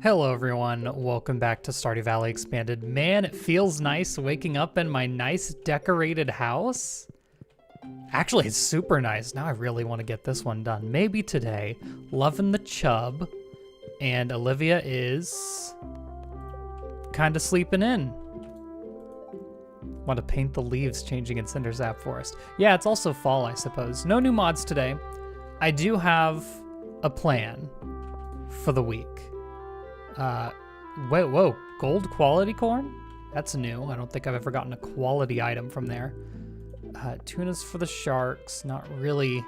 Hello everyone, welcome back to Stardew Valley Expanded. Man, it feels nice waking up in my nice decorated house. Actually, it's super nice. Now I really want to get this one done. Maybe today. Loving the chub. And Olivia is kind of sleeping in. Want to paint the leaves changing in Cinder Sap Forest. Yeah, it's also fall, I suppose. No new mods today. I do have a plan for the week. Whoa, gold quality corn? That's new. I don't think I've ever gotten a quality item from there. Tunas for the sharks, not really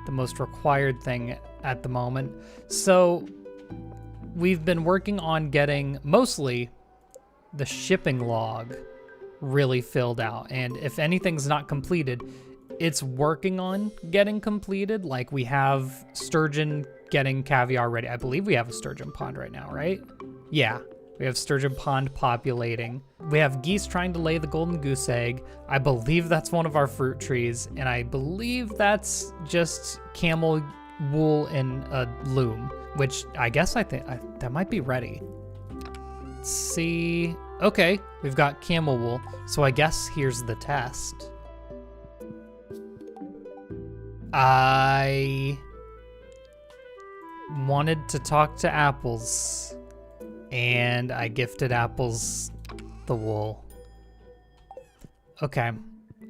the most required thing at the moment. So we've been working on getting mostly the shipping log really filled out. And if anything's not completed, it's working on getting completed. Like we have sturgeon getting caviar ready. I believe we have a sturgeon pond right now, right? Yeah, we have sturgeon pond populating. We have geese trying to lay the golden goose egg. I believe that's one of our fruit trees. And I believe that's just camel wool in a loom, which I guess that might be ready. Let's see. Okay, we've got camel wool. So I guess here's the test. I wanted to talk to Apples, and I gifted Apples the wool. Okay,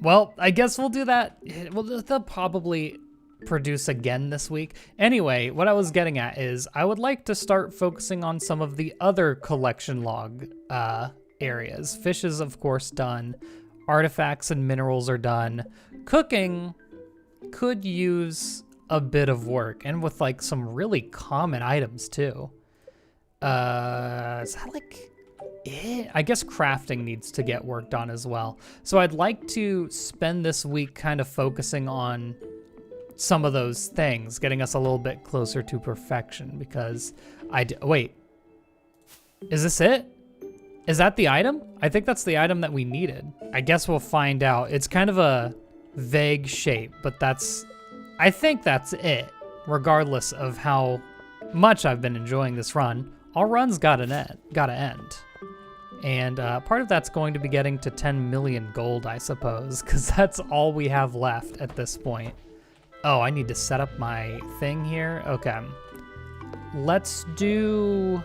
well, I guess we'll do that. Well, they'll probably produce again this week. Anyway, what I was getting at is I would like to start focusing on some of the other collection log areas. Fish is, of course, done. Artifacts and minerals are done. Cooking could use a bit of work, and with like some really common items too. Is that like it? I guess crafting needs to get worked on as well. So I'd like to spend this week kind of focusing on some of those things, getting us a little bit closer to perfection, because wait, is this it? Is that the item? I think that's the item that we needed. I guess we'll find out. It's kind of a vague shape, but I think that's it, regardless of how much I've been enjoying this run. All runs gotta end. And part of that's going to be getting to 10 million gold, I suppose, because that's all we have left at this point. Oh, I need to set up my thing here. Okay. Let's do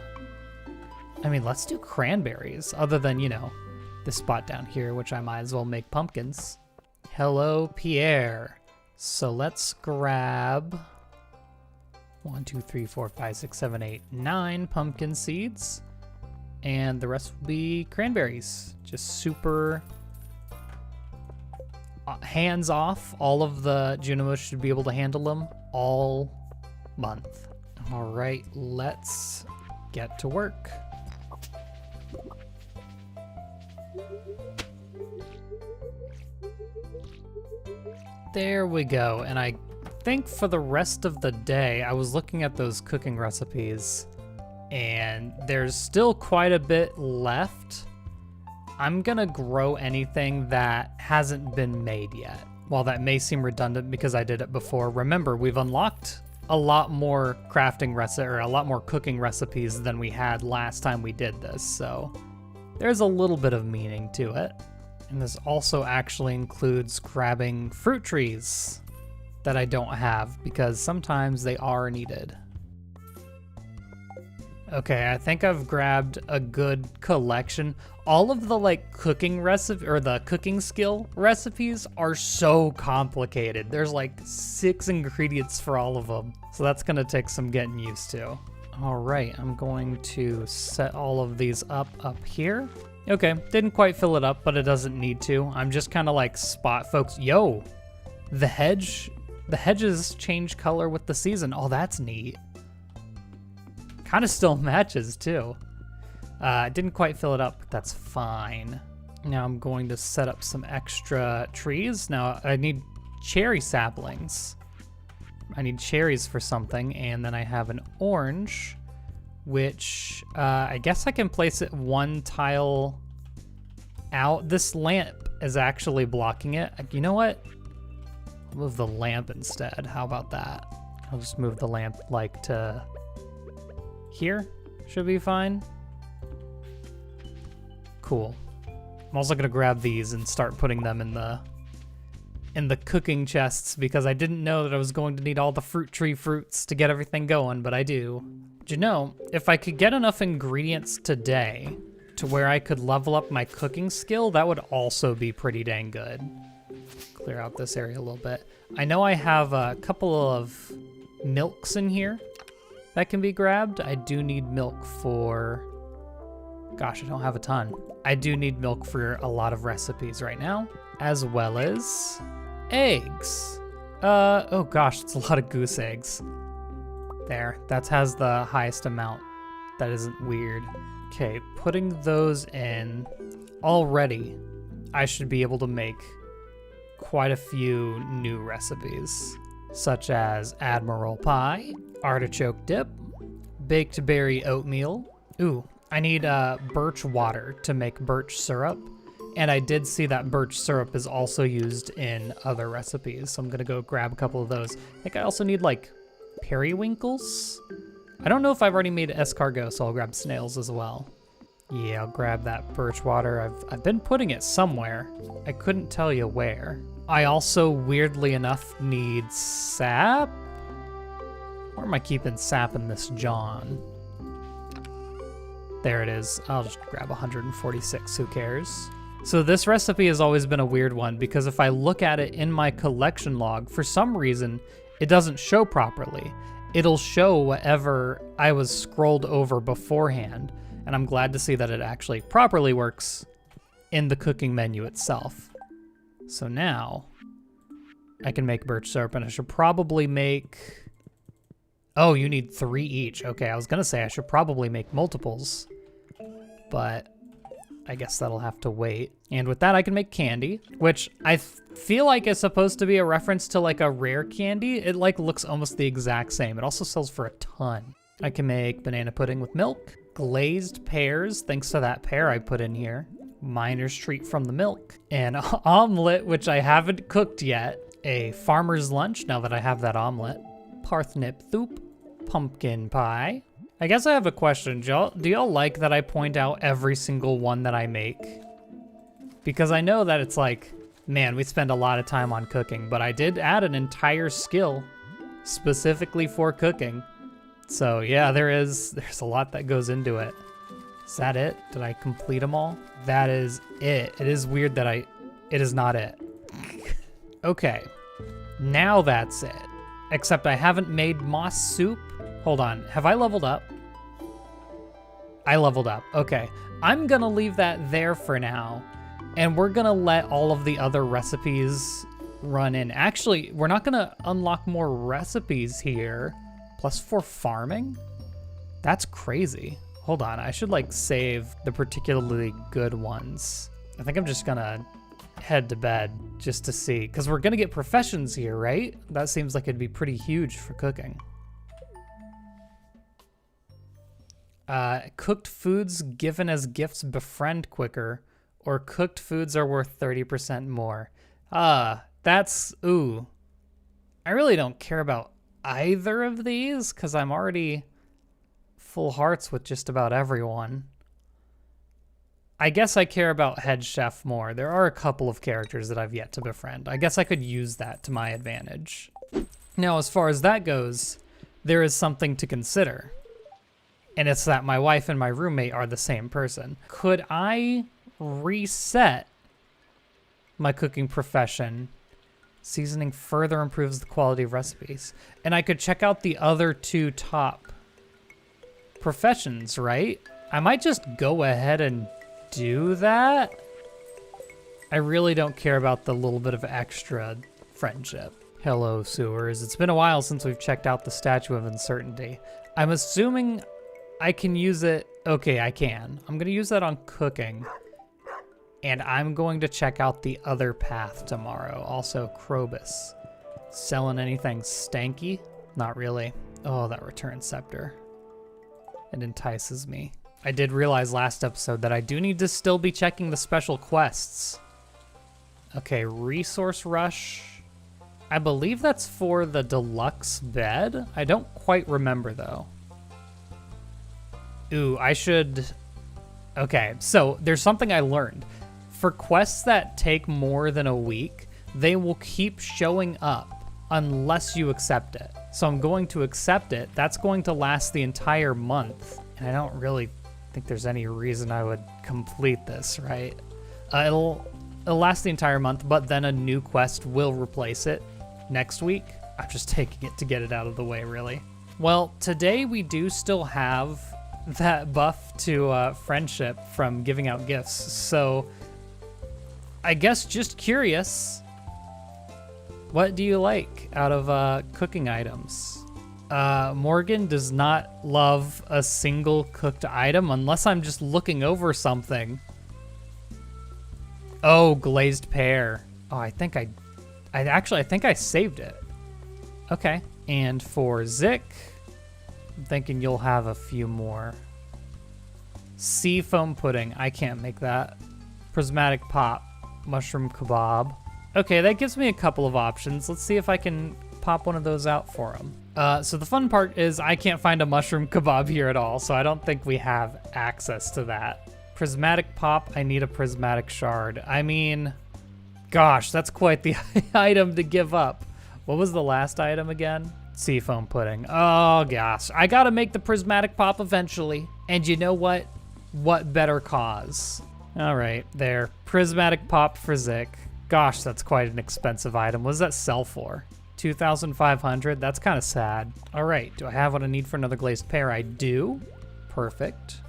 cranberries, other than, you know, this spot down here, which I might as well make pumpkins. Hello, Pierre. So let's grab 1, 2, 3, 4, 5, 6, 7, 8, 9 pumpkin seeds. And the rest will be cranberries. Just super hands off. All of the Junimos should be able to handle them all month. All right, let's get to work. There we go. And I think for the rest of the day, I was looking at those cooking recipes and there's still quite a bit left. I'm gonna grow anything that hasn't been made yet. While that may seem redundant because I did it before, remember we've unlocked a lot more a lot more cooking recipes than we had last time we did this. So there's a little bit of meaning to it. And this also actually includes grabbing fruit trees that I don't have because sometimes they are needed. Okay, I think I've grabbed a good collection. All of the like cooking recipe or the cooking skill recipes are so complicated. There's like 6 ingredients for all of them. So that's gonna take some getting used to. All right, I'm going to set all of these up here. Okay, didn't quite fill it up, but it doesn't need to. I'm just kind of like spot folks. Yo, the hedges change color with the season. Oh, that's neat. Kind of still matches too. Didn't quite fill it up, but that's fine. Now I'm going to set up some extra trees. Now I need cherry saplings. I need cherries for something, and then I have an orange, which I guess I can place it one tile out. This lamp is actually blocking it. You know what? I'll move the lamp instead. How about that? I'll just move the lamp like to here. should be fine. Cool. I'm also gonna grab these and start putting them in the cooking chests because I didn't know that I was going to need all the fruit tree fruits to get everything going, but I do. But you know, if I could get enough ingredients today to where I could level up my cooking skill, that would also be pretty dang good. Clear out this area a little bit. I know I have a couple of milks in here that can be grabbed. I do need milk for, gosh, I don't have a ton. I do need milk for a lot of recipes right now, as well as eggs. Oh gosh, it's a lot of goose eggs. There, that has the highest amount. That isn't weird. Okay, putting those in already, I should be able to make quite a few new recipes, such as Admiral Pie, Artichoke Dip, Baked Berry Oatmeal. Ooh, I need birch water to make birch syrup. And I did see that birch syrup is also used in other recipes, so I'm gonna go grab a couple of those. I think I also need like periwinkles. I don't know if I've already made escargot, so I'll grab snails as well. Yeah, I'll grab that birch water. I've been putting it somewhere. I couldn't tell you where. I also, weirdly enough, need sap. Where am I keeping sap in this John? There it is. I'll just grab 146, who cares? So this recipe has always been a weird one because if I look at it in my collection log, for some reason, it doesn't show properly. It'll show whatever I was scrolled over beforehand, and I'm glad to see that it actually properly works in the cooking menu itself. So now I can make birch syrup, and I should probably make, oh, you need 3 each. Okay, I was gonna say I should probably make multiples, but I guess that'll have to wait. And with that, I can make candy, which I feel like is supposed to be a reference to like a rare candy. It like looks almost the exact same. It also sells for a ton. I can make banana pudding with milk, glazed pears, thanks to that pear I put in here, miner's treat from the milk, an omelet, which I haven't cooked yet, a farmer's lunch, now that I have that omelet, parsnip soup, pumpkin pie. I guess I have a question. Do y'all like that I point out every single one that I make? Because I know that it's like, man, we spend a lot of time on cooking, but I did add an entire skill specifically for cooking. So yeah, there's a lot that goes into it. Is that it? Did I complete them all? That is it. It is weird that it is not it. Okay, now that's it. Except I haven't made moss soup. Hold on, have I leveled up? I leveled up, okay. I'm gonna leave that there for now, and we're gonna let all of the other recipes run in. Actually, we're not gonna unlock more recipes here. +4 farming? That's crazy. Hold on, I should like save the particularly good ones. I think I'm just gonna head to bed just to see, because we're gonna get professions here, right? That seems like it'd be pretty huge for cooking. Cooked foods given as gifts befriend quicker, or cooked foods are worth 30% more. That's, ooh. I really don't care about either of these, because I'm already full hearts with just about everyone. I guess I care about head chef more. There are a couple of characters that I've yet to befriend. I guess I could use that to my advantage. Now, as far as that goes, there is something to consider. And it's that my wife and my roommate are the same person. Could I reset my cooking profession? Seasoning further improves the quality of recipes. And I could check out the other 2 top professions, right? I might just go ahead and do that. I really don't care about the little bit of extra friendship. Hello, sewers. It's been a while since we've checked out the Statue of Uncertainty. I'm assuming I can use it. Okay, I can. I'm gonna use that on cooking. And I'm going to check out the other path tomorrow. Also, Krobus. Selling anything stanky? Not really. Oh, that return scepter. It entices me. I did realize last episode that I do need to still be checking the special quests. Okay, resource rush. I believe that's for the deluxe bed. I don't quite remember though. Ooh, I should... Okay, so there's something I learned. For quests that take more than a week, they will keep showing up unless you accept it. So I'm going to accept it. That's going to last the entire month. And I don't really think there's any reason I would complete this, right? It'll last the entire month, but then a new quest will replace it next week. I'm just taking it to get it out of the way, really. Well, today we do still have that buff to friendship from giving out gifts. So I guess just curious, what do you like out of cooking items? Morgan does not love a single cooked item unless I'm just looking over something. Oh, glazed pear. Oh, I think I think I saved it. Okay. And for Zik, I'm thinking you'll have a few more. Sea foam pudding. I can't make that. Prismatic pop. Mushroom kebab. Okay, that gives me a couple of options. Let's see if I can pop one of those out for him. So the fun part is I can't find a mushroom kebab here at all, so I don't think we have access to that. Prismatic pop, I need a prismatic shard. I mean, gosh, that's quite the item to give up. What was the last item again? Seafoam pudding. Oh gosh, I gotta make the prismatic pop eventually. And you know what? What better cause? All right, there. Prismatic pop for Zik. Gosh, that's quite an expensive item. What does that sell for? 2,500? That's kind of sad. All right, do I have what I need for another glazed pear? I do. Perfect.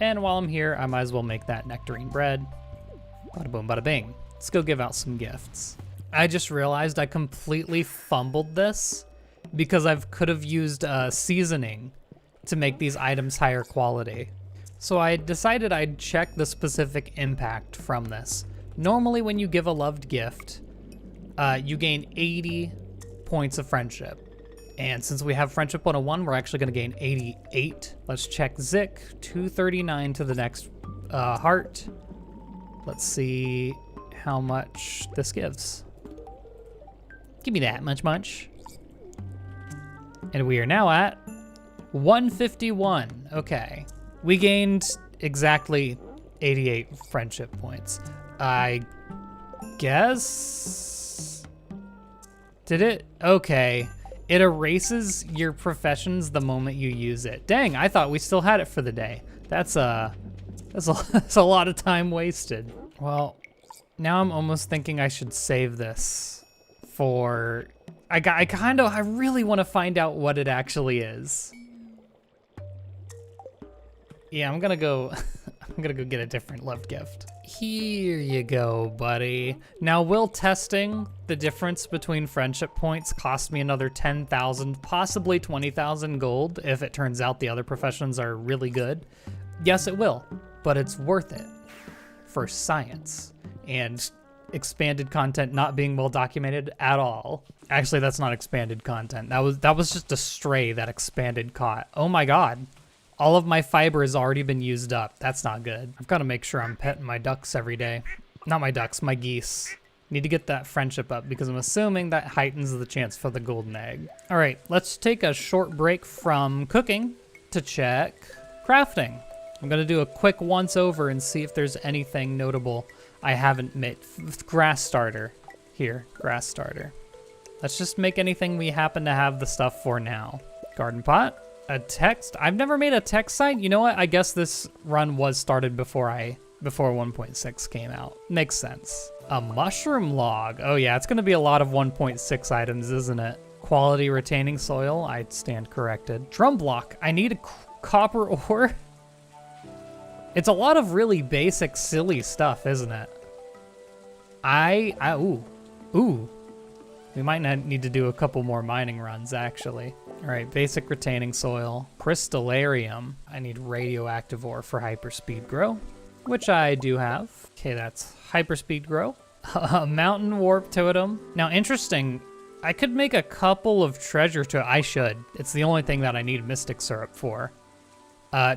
And while I'm here, I might as well make that nectarine bread. Bada boom, bada bing. Let's go give out some gifts. I just realized I completely fumbled this because I could have used seasoning to make these items higher quality. So I decided I'd check the specific impact from this. Normally when you give a loved gift, you gain 80 points of friendship. And since we have friendship 101, we're actually gonna gain 88. Let's check Zik, 239 to the next heart. Let's see how much this gives. Give me that much. And we are now at 151, okay. We gained exactly 88 friendship points. I guess? Did it? Okay. It erases your professions the moment you use it. Dang, I thought we still had it for the day. That's a lot of time wasted. Well, now I'm almost thinking I should save this for... I really want to find out what it actually is. Yeah, I'm gonna go get a different love gift. Here you go, buddy. Now, will testing the difference between friendship points cost me another 10,000, possibly 20,000 gold if it turns out the other professions are really good? Yes, it will, but it's worth it for science and expanded content not being well documented at all. Actually, that's not expanded content. That was just a stray that expanded caught. Oh my god. All of my fiber has already been used up. That's not good. I've got to make sure I'm petting my ducks every day. Not my ducks, my geese. Need to get that friendship up because I'm assuming that heightens the chance for the golden egg. All right, let's take a short break from cooking to check crafting. I'm gonna do a quick once over and see if there's anything notable I haven't made. Grass starter. Here, grass starter. Let's just make anything we happen to have the stuff for now. Garden pot. A text? I've never made a text site. You know what? I guess this run was started before 1.6 came out. Makes sense. A mushroom log. Oh yeah, it's gonna be a lot of 1.6 items, isn't it? Quality retaining soil. I stand corrected. Drum block. I need a copper ore. It's a lot of really basic, silly stuff, isn't it? Ooh. We might not need to do a couple more mining runs, actually. All right, basic retaining soil. Crystallarium. I need radioactive ore for hyperspeed grow, which I do have. Okay, that's hyperspeed grow. A mountain warp totem. Now, interesting, I could make a couple of treasure I should. It's the only thing that I need mystic syrup for.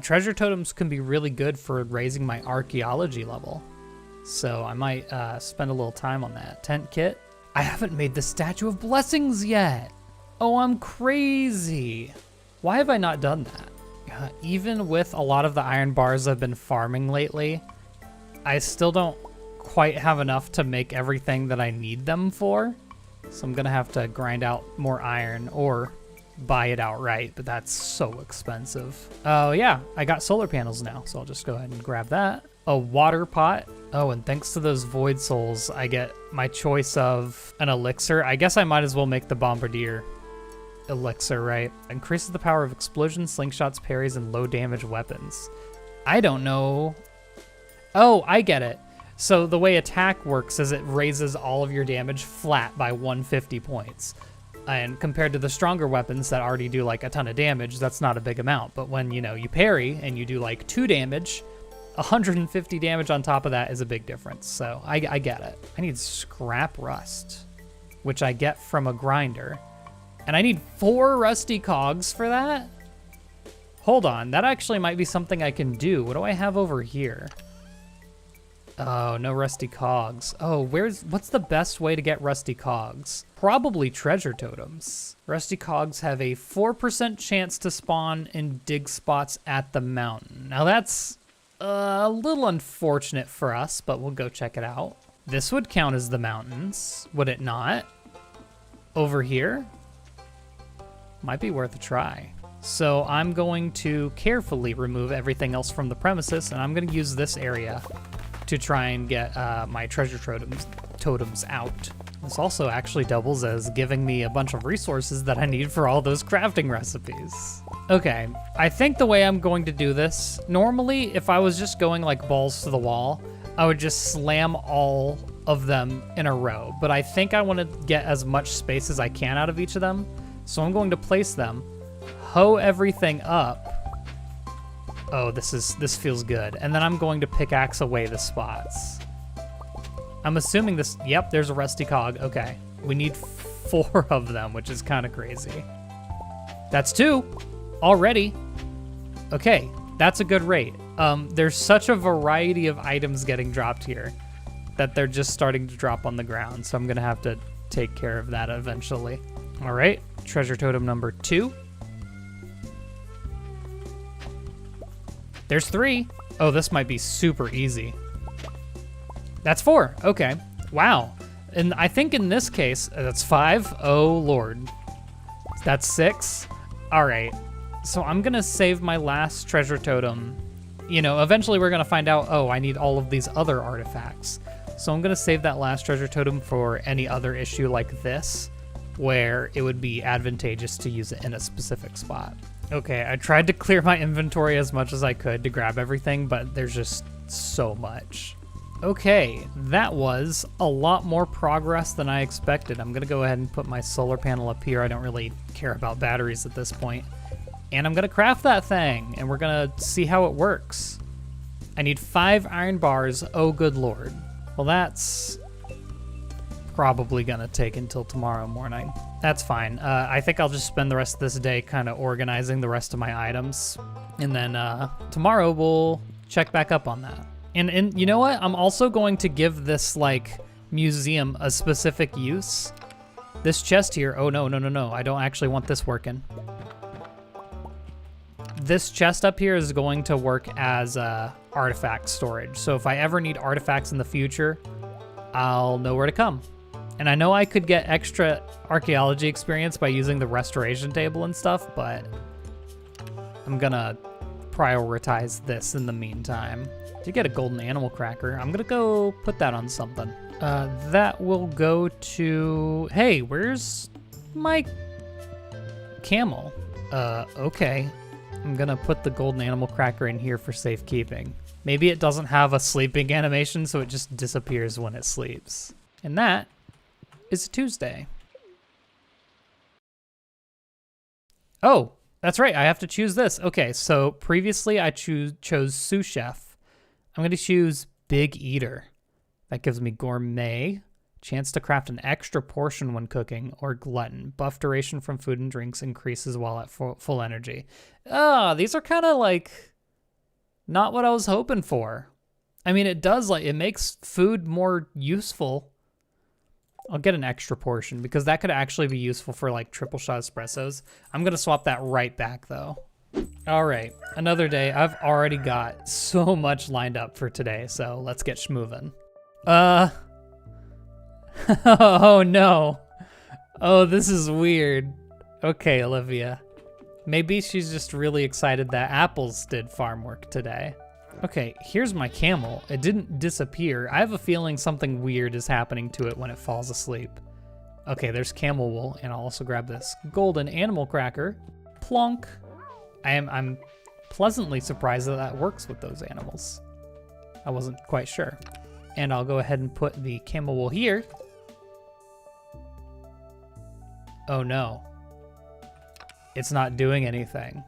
Treasure totems can be really good for raising my archaeology level. So I might spend a little time on that. Tent kit. I haven't made the Statue of Blessings yet. Oh, I'm crazy. Why have I not done that? Even with a lot of the iron bars I've been farming lately, I still don't quite have enough to make everything that I need them for. So I'm gonna have to grind out more iron or buy it outright, but that's so expensive. Oh yeah, I got solar panels now, so I'll just go ahead and grab that. A water pot. Oh, and thanks to those void souls, I get my choice of an elixir. I guess I might as well make the bombardier elixir, right? Increases the power of explosions, slingshots, parries, and low damage weapons. I don't know. Oh, I get it. So the way attack works is it raises all of your damage flat by 150 points. And compared to the stronger weapons that already do like a ton of damage, that's not a big amount. But when, you know, you parry and you do like 2 damage, 150 damage on top of that is a big difference. So I get it. I need scrap rust, which I get from a grinder. And I need 4 rusty cogs for that? Hold on, that actually might be something I can do. What do I have over here? Oh, no rusty cogs. Oh, what's the best way to get rusty cogs? Probably treasure totems. Rusty cogs have a 4% chance to spawn in dig spots at the mountain. Now that's a little unfortunate for us, but we'll go check it out. This would count as the mountains, would it not? Over here? Might be worth a try. So I'm going to carefully remove everything else from the premises, and I'm going to use this area to try and get my treasure totems out. This also actually doubles as giving me a bunch of resources that I need for all those crafting recipes. Okay, I think the way I'm going to do this, normally if I was just going like balls to the wall, I would just slam all of them in a row, but I think I want to get as much space as I can out of each of them. So I'm going to place them, hoe everything up. Oh, this feels good. And then I'm going to pickaxe away the spots. I'm assuming this, yep, there's a rusty cog. Okay, we need 4 of them, which is kind of crazy. That's 2 already. Okay, that's a good rate. There's such a variety of items getting dropped here that they're just starting to drop on the ground. So I'm gonna have to take care of that eventually. All right, treasure totem number 2. There's 3. Oh, this might be super easy. That's 4, okay. Wow, and I think in this case, that's 5. Oh Lord, that's 6. All right, so I'm gonna save my last treasure totem. You know, eventually we're gonna find out, oh, I need all of these other artifacts. So I'm gonna save that last treasure totem for any other issue like this, where it would be advantageous to use it in a specific spot. Okay, I tried to clear my inventory as much as I could to grab everything, but there's just so much. Okay, that was a lot more progress than I expected. I'm gonna go ahead and put my solar panel up here. I don't really care about batteries at this point. And I'm gonna craft that thing, and we're gonna see how it works. I need 5 iron bars, oh good Lord. Well, that's probably gonna take until tomorrow morning. That's fine. I think I'll just spend the rest of this day kind of organizing the rest of my items. And then tomorrow we'll check back up on that. And you know what? I'm also going to give this like museum a specific use. This chest here, oh no. I don't actually want this working. This chest up here is going to work as artifact storage. So if I ever need artifacts in the future, I'll know where to come. And I know I could get extra archaeology experience by using the restoration table and stuff, but I'm gonna prioritize this in the meantime. To get a golden animal cracker, I'm gonna go put that on something. That will go to, hey, where's my camel? Okay. I'm gonna put the golden animal cracker in here for safekeeping. Maybe it doesn't have a sleeping animation, so it just disappears when it sleeps. And that is a Tuesday. Oh, that's right, I have to choose this. Okay, so previously I chose sous chef. I'm gonna choose big eater. That gives me gourmet, chance to craft an extra portion when cooking, or glutton. Buff duration from food and drinks increases while at full energy. These are kind of like not what I was hoping for. I mean, it does, like, it makes food more useful, I'll get an extra portion because that could actually be useful for like triple shot espressos. I'm gonna swap that right back though. All right, another day. I've already got so much lined up for today, so let's get schmovin'. Oh no. Oh, this is weird. Okay, Olivia. Maybe she's just really excited that apples did farm work today. Okay, here's my camel. It didn't disappear. I have a feeling something weird is happening to it when it falls asleep. Okay, there's camel wool, and I'll also grab this golden animal cracker. Plonk. I'm pleasantly surprised that that works with those animals. I wasn't quite sure. And I'll go ahead and put the camel wool here. Oh no. It's not doing anything.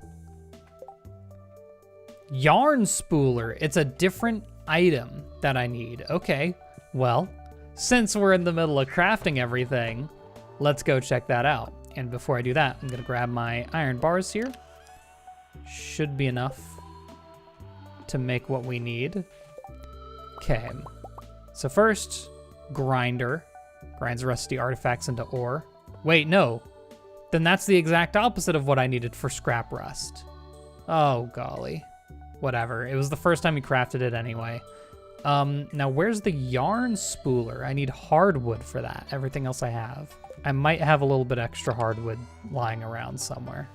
Yarn spooler. It's a different item that I need. Okay, well, since we're in the middle of crafting everything, let's go check that out. And before I do that, I'm gonna grab my iron bars here. Should be enough to make what we need. Okay, so first, grinder. Grinds rusty artifacts into ore. Wait, no. Then that's the exact opposite of what I needed for scrap rust. Oh, golly. Whatever. It was the first time we crafted it anyway. Now, where's the yarn spooler? I need hardwood for that. Everything else I have. I might have a little bit extra hardwood lying around somewhere.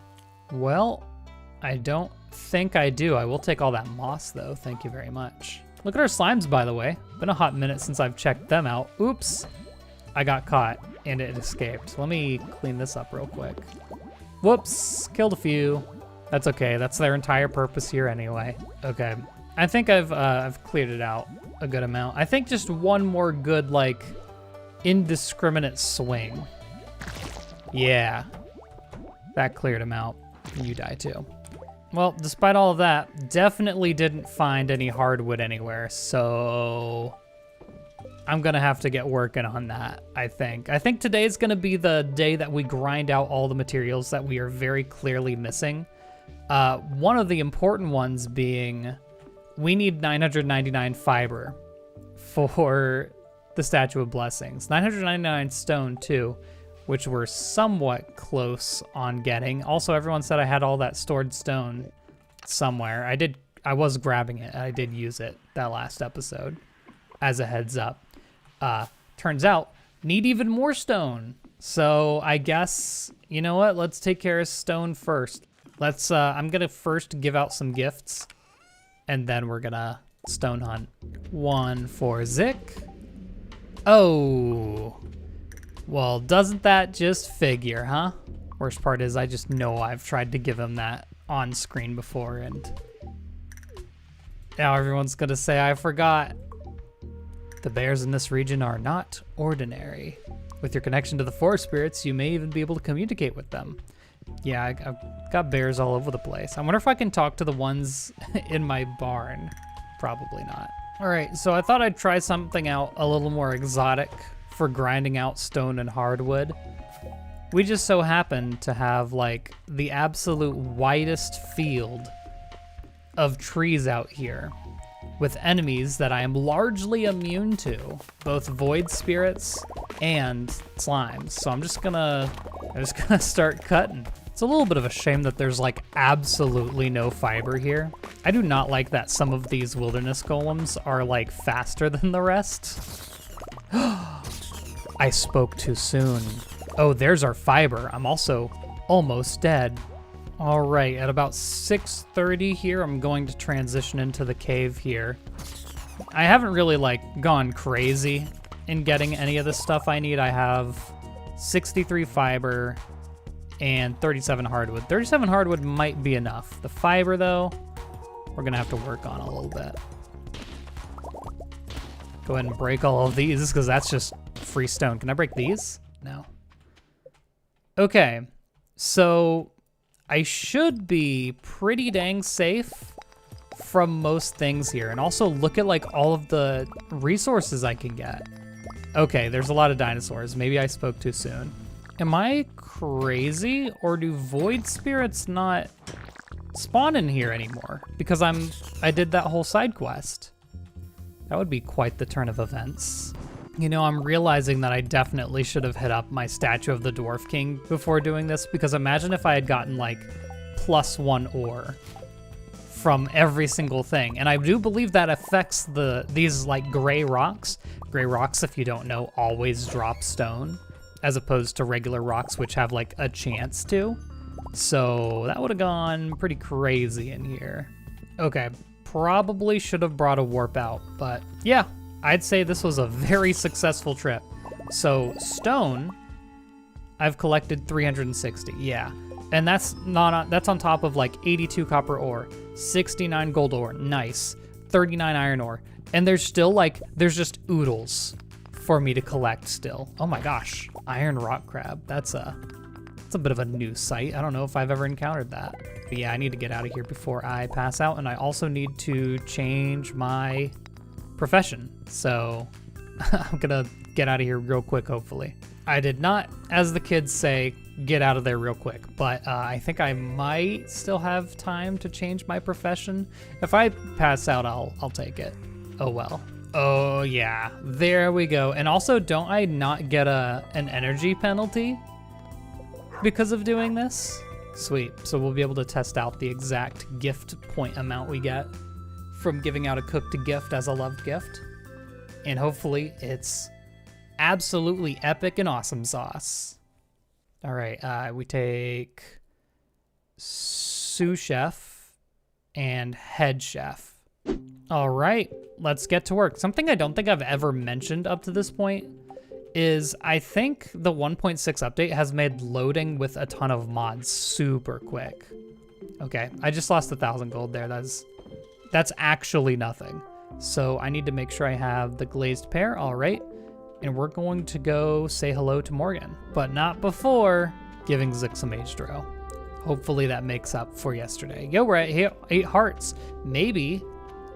Well, I don't think I do. I will take all that moss, though. Thank you very much. Look at our slimes, by the way. Been a hot minute since I've checked them out. Oops. I got caught, and it escaped. Let me clean this up real quick. Whoops. Killed a few. That's okay. That's their entire purpose here anyway. Okay. I think I've cleared it out a good amount. I think just one more good, like, indiscriminate swing. Yeah. That cleared him out. You die too. Well, despite all of that, definitely didn't find any hardwood anywhere, so I'm gonna have to get working on that, I think. I think today's gonna be the day that we grind out all the materials that we are very clearly missing. One of the important ones being we need 999 fiber for the Statue of Blessings. 999 stone too, which we're somewhat close on getting. Also, everyone said I had all that stored stone somewhere. I was grabbing it. I did use it that last episode as a heads up. Turns out, need even more stone. So I guess, you know what? Let's take care of stone first. I'm gonna first give out some gifts and then we're gonna stone hunt. One for Zik. Oh. Well, doesn't that just figure, huh? Worst part is I just know I've tried to give him that on screen before and now everyone's gonna say I forgot. The bears in this region are not ordinary. With your connection to the forest spirits, you may even be able to communicate with them. Yeah, I've got bears all over the place. I wonder if I can talk to the ones in my barn. Probably not. All right, so I thought I'd try something out a little more exotic for grinding out stone and hardwood. We just so happen to have like the absolute widest field of trees out here with enemies that I am largely immune to, both void spirits and slimes. So I'm just gonna start cutting. It's a little bit of a shame that there's like absolutely no fiber here. I do not like that some of these wilderness golems are like faster than the rest. I spoke too soon. Oh, there's our fiber. I'm also almost dead. All right, at about 6:30 here, I'm going to transition into the cave here. I haven't really like gone crazy in getting any of the stuff I need. I have 63 fiber and 37 hardwood. 37 hardwood might be enough. The fiber though, we're gonna have to work on a little bit. Go ahead and break all of these because that's just free stone. Can I break these? No. Okay, so I should be pretty dang safe from most things here. And also look at like all of the resources I can get. Okay, there's a lot of dinosaurs. Maybe I spoke too soon. Am I crazy or do void spirits not spawn in here anymore? Because I did that whole side quest. That would be quite the turn of events. You know, I'm realizing that I definitely should have hit up my statue of the Dwarf King before doing this, because imagine if I had gotten like +1 ore from every single thing. And I do believe that affects these like gray rocks. Gray rocks, if you don't know, always drop stone, as opposed to regular rocks, which have like a chance to. So that would have gone pretty crazy in here. Okay, probably should have brought a warp out, but yeah, I'd say this was a very successful trip. So stone, I've collected 360, yeah. And that's on top of like 82 copper ore, 69 gold ore, nice, 39 iron ore. And there's still like, there's just oodles for me to collect still. Oh my gosh, iron rock crab, that's a bit of a new sight. I don't know if I've ever encountered that. But yeah, I need to get out of here before I pass out, and I also need to change my profession. So I'm gonna get out of here real quick, hopefully. I did not, as the kids say, get out of there real quick, but I think I might still have time to change my profession. If I pass out, I'll take it. Oh well. Oh yeah, there we go. And also, don't I not get an energy penalty because of doing this? Sweet, so we'll be able to test out the exact gift point amount we get from giving out a cooked gift as a loved gift. And hopefully it's absolutely epic and awesome sauce. All right, we take sous chef and head chef. All right, let's get to work. Something I don't think I've ever mentioned up to this point is I think the 1.6 update has made loading with a ton of mods super quick. Okay, I just lost 1,000 gold there. That's actually nothing. So I need to make sure I have the glazed pear, all right. And we're going to go say hello to Morgan, but not before giving Zik some H-Dro. Hopefully that makes up for yesterday. Yo, we're at 8 hearts. Maybe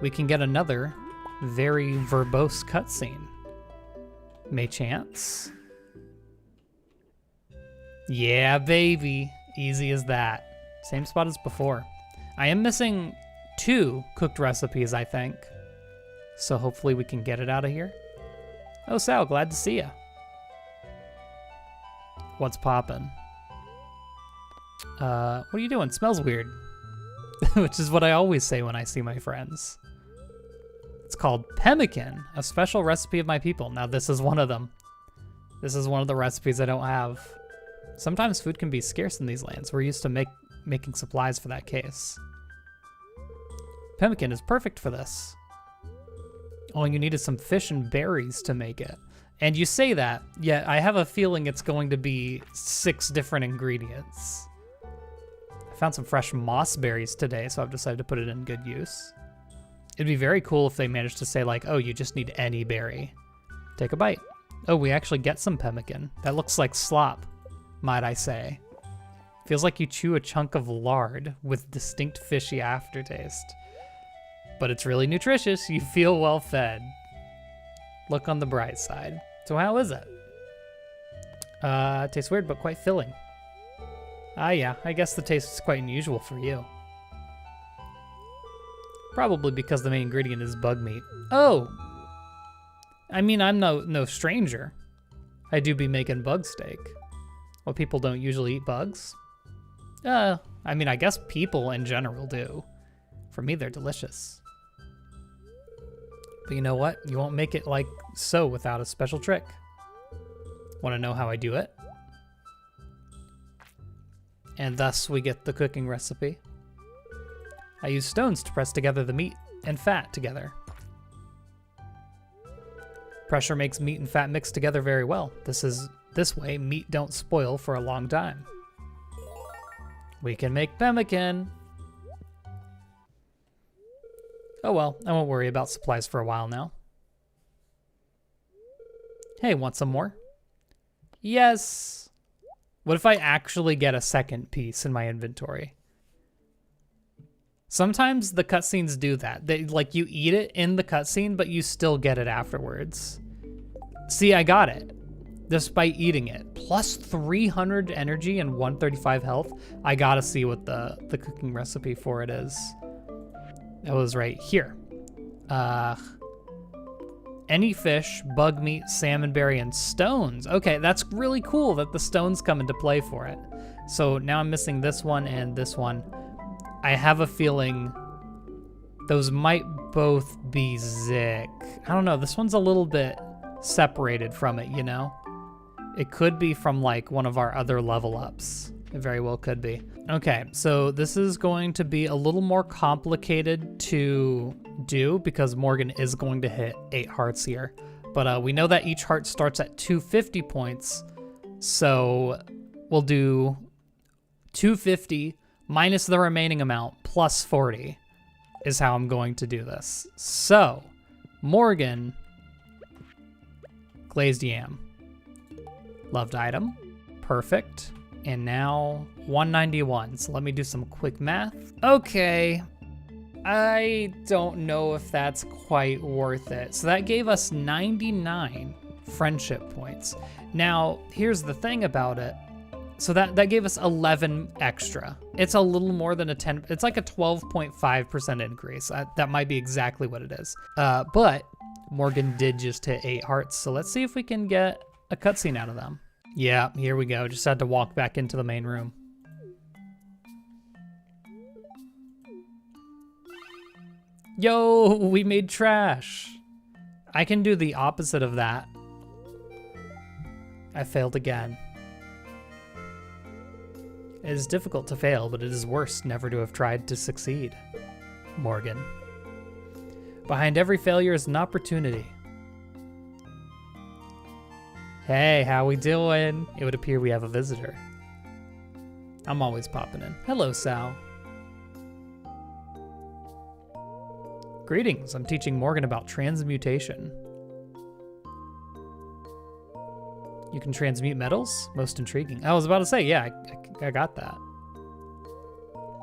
we can get another very verbose cutscene. May chance. Yeah, baby. Easy as that. Same spot as before. I am missing 2 cooked recipes, I think. So hopefully we can get it out of here. Oh, Sal, glad to see ya. What's poppin'? What are you doing? Smells weird. Which is what I always say when I see my friends. It's called pemmican, a special recipe of my people. Now this is one of them. This is one of the recipes I don't have. Sometimes food can be scarce in these lands. We're used to making supplies for that case. Pemmican is perfect for this. All you need is some fish and berries to make it. And you say that, yet I have a feeling it's going to be 6 different ingredients. I found some fresh moss berries today, so I've decided to put it in good use. It'd be very cool if they managed to say like, oh, you just need any berry. Take a bite. Oh, we actually get some pemmican. That looks like slop, might I say. Feels like you chew a chunk of lard with distinct fishy aftertaste. But it's really nutritious. You feel well fed. Look on the bright side. So how is it? Tastes weird, but quite filling. Ah, yeah, I guess the taste is quite unusual for you. Probably because the main ingredient is bug meat. Oh! I mean, I'm no stranger. I do be making bug steak. Well, people don't usually eat bugs. I mean, I guess people in general do. For me, they're delicious. But you know what? You won't make it like so without a special trick. Want to know how I do it? And thus we get the cooking recipe. I use stones to press together the meat and fat together. Pressure makes meat and fat mix together very well. This way, meat don't spoil for a long time. We can make pemmican. Oh well, I won't worry about supplies for a while now. Hey, want some more? Yes. What if I actually get a second piece in my inventory? Sometimes the cutscenes do that. Like you eat it in the cutscene, but you still get it afterwards. See, I got it just by eating it. Plus 300 energy and 135 health. I gotta see what the cooking recipe for it is. It was right here. And any fish, bug meat, salmon berry, and stones. Okay, that's really cool that the stones come into play for it. So now I'm missing this one and this one. I have a feeling those might both be Zik. I don't know, this one's a little bit separated from it, you know? It could be from like one of our other level ups. It very well could be. Okay, so this is going to be a little more complicated to do because Morgan is going to hit 8 hearts here. But we know that each heart starts at 250 points. So we'll do 250 minus the remaining amount plus 40 is how I'm going to do this. So Morgan, glazed yam. Loved item, perfect. And now 191, so let me do some quick math. Okay, I don't know if that's quite worth it. So that gave us 99 friendship points. Now, here's the thing about it. So that gave us 11 extra. It's a little more than a 10, it's like a 12.5% increase. That might be exactly what it is. But Morgan did just hit 8 hearts, so let's see if we can get a cutscene out of them. Yeah, here we go. Just had to walk back into the main room. Yo, we made trash. I can do the opposite of that. I failed again. It is difficult to fail, but it is worse never to have tried to succeed. Morgan. Behind every failure is an opportunity. Hey, how we doing? It would appear we have a visitor. I'm always popping in. Hello, Sal. Greetings, I'm teaching Morgan about transmutation. You can transmute metals? Most intriguing. I was about to say, yeah, I got that.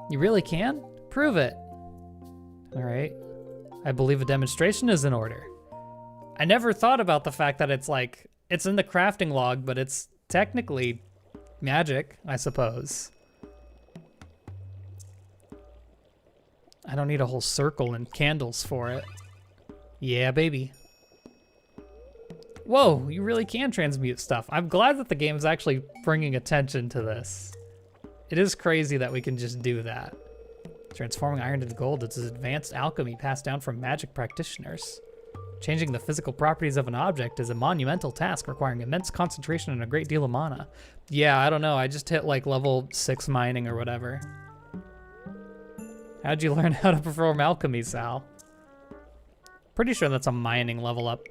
You really can? Prove it. All right. I believe a demonstration is in order. I never thought about the fact that it's like, it's in the crafting log, but it's technically magic, I suppose. I don't need a whole circle and candles for it. Yeah, baby. Whoa, you really can transmute stuff. I'm glad that the game is actually bringing attention to this. It is crazy that we can just do that. Transforming iron into gold, it's an advanced alchemy passed down from magic practitioners. Changing the physical properties of an object is a monumental task requiring immense concentration and a great deal of mana. Yeah, I don't know, I just hit like level 6 mining or whatever. How'd you learn how to perform alchemy, Sal? Pretty sure that's a mining level up.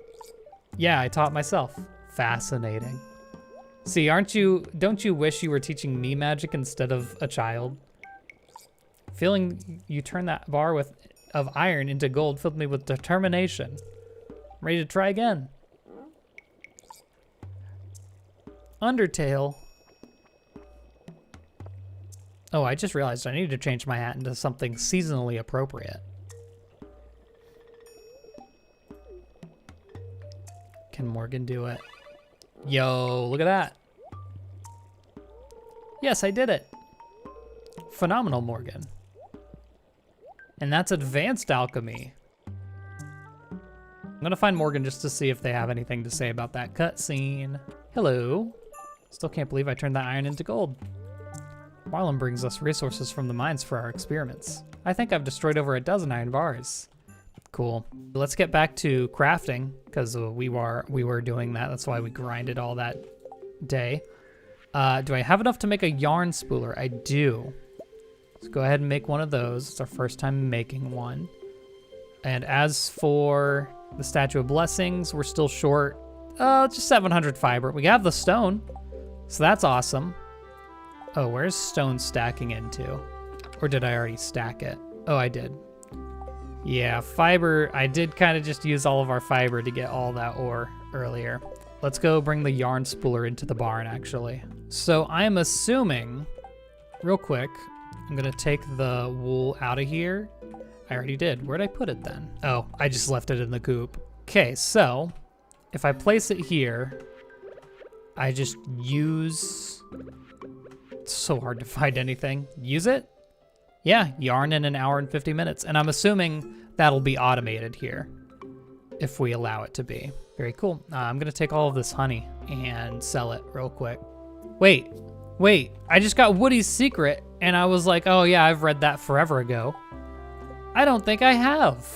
Yeah, I taught myself. Fascinating. See, don't you wish you were teaching me magic instead of a child? Feeling you turn that bar of iron into gold filled me with determination. I'm ready to try again. Undertale. Oh, I just realized I needed to change my hat into something seasonally appropriate. Can Morgan do it? Yo, look at that. Yes, I did it. Phenomenal, Morgan. And that's advanced alchemy. I'm gonna find Morgan just to see if they have anything to say about that cutscene. Hello. Still can't believe I turned that iron into gold. Marlon brings us resources from the mines for our experiments. I think I've destroyed over a dozen iron bars. Cool. Let's get back to crafting, because we were doing that. That's why we grinded all that day. Do I have enough to make a yarn spooler? I do. Let's go ahead and make one of those. It's our first time making one. And as for the Statue of Blessings, we're still short. Just 700 fiber. We have the stone, so that's awesome. Oh, where's stone stacking into? Or did I already stack it? Oh, I did. Yeah, fiber, I did kind of just use all of our fiber to get all that ore earlier. Let's go bring the yarn spooler into the barn, actually. So I'm assuming, real quick, I'm gonna take the wool out of here. I already did. Where'd I put it then? Oh, I just left it in the coop. Okay, so if I place it here, I just use, it's so hard to find anything. Use it? Yeah, yarn in an hour and 50 minutes. And I'm assuming that'll be automated here. if we allow it to be. Very cool. I'm gonna take all of this honey and sell it real quick. Wait, I just got Woody's secret and I was like, oh yeah, I've read that forever ago. I don't think I have.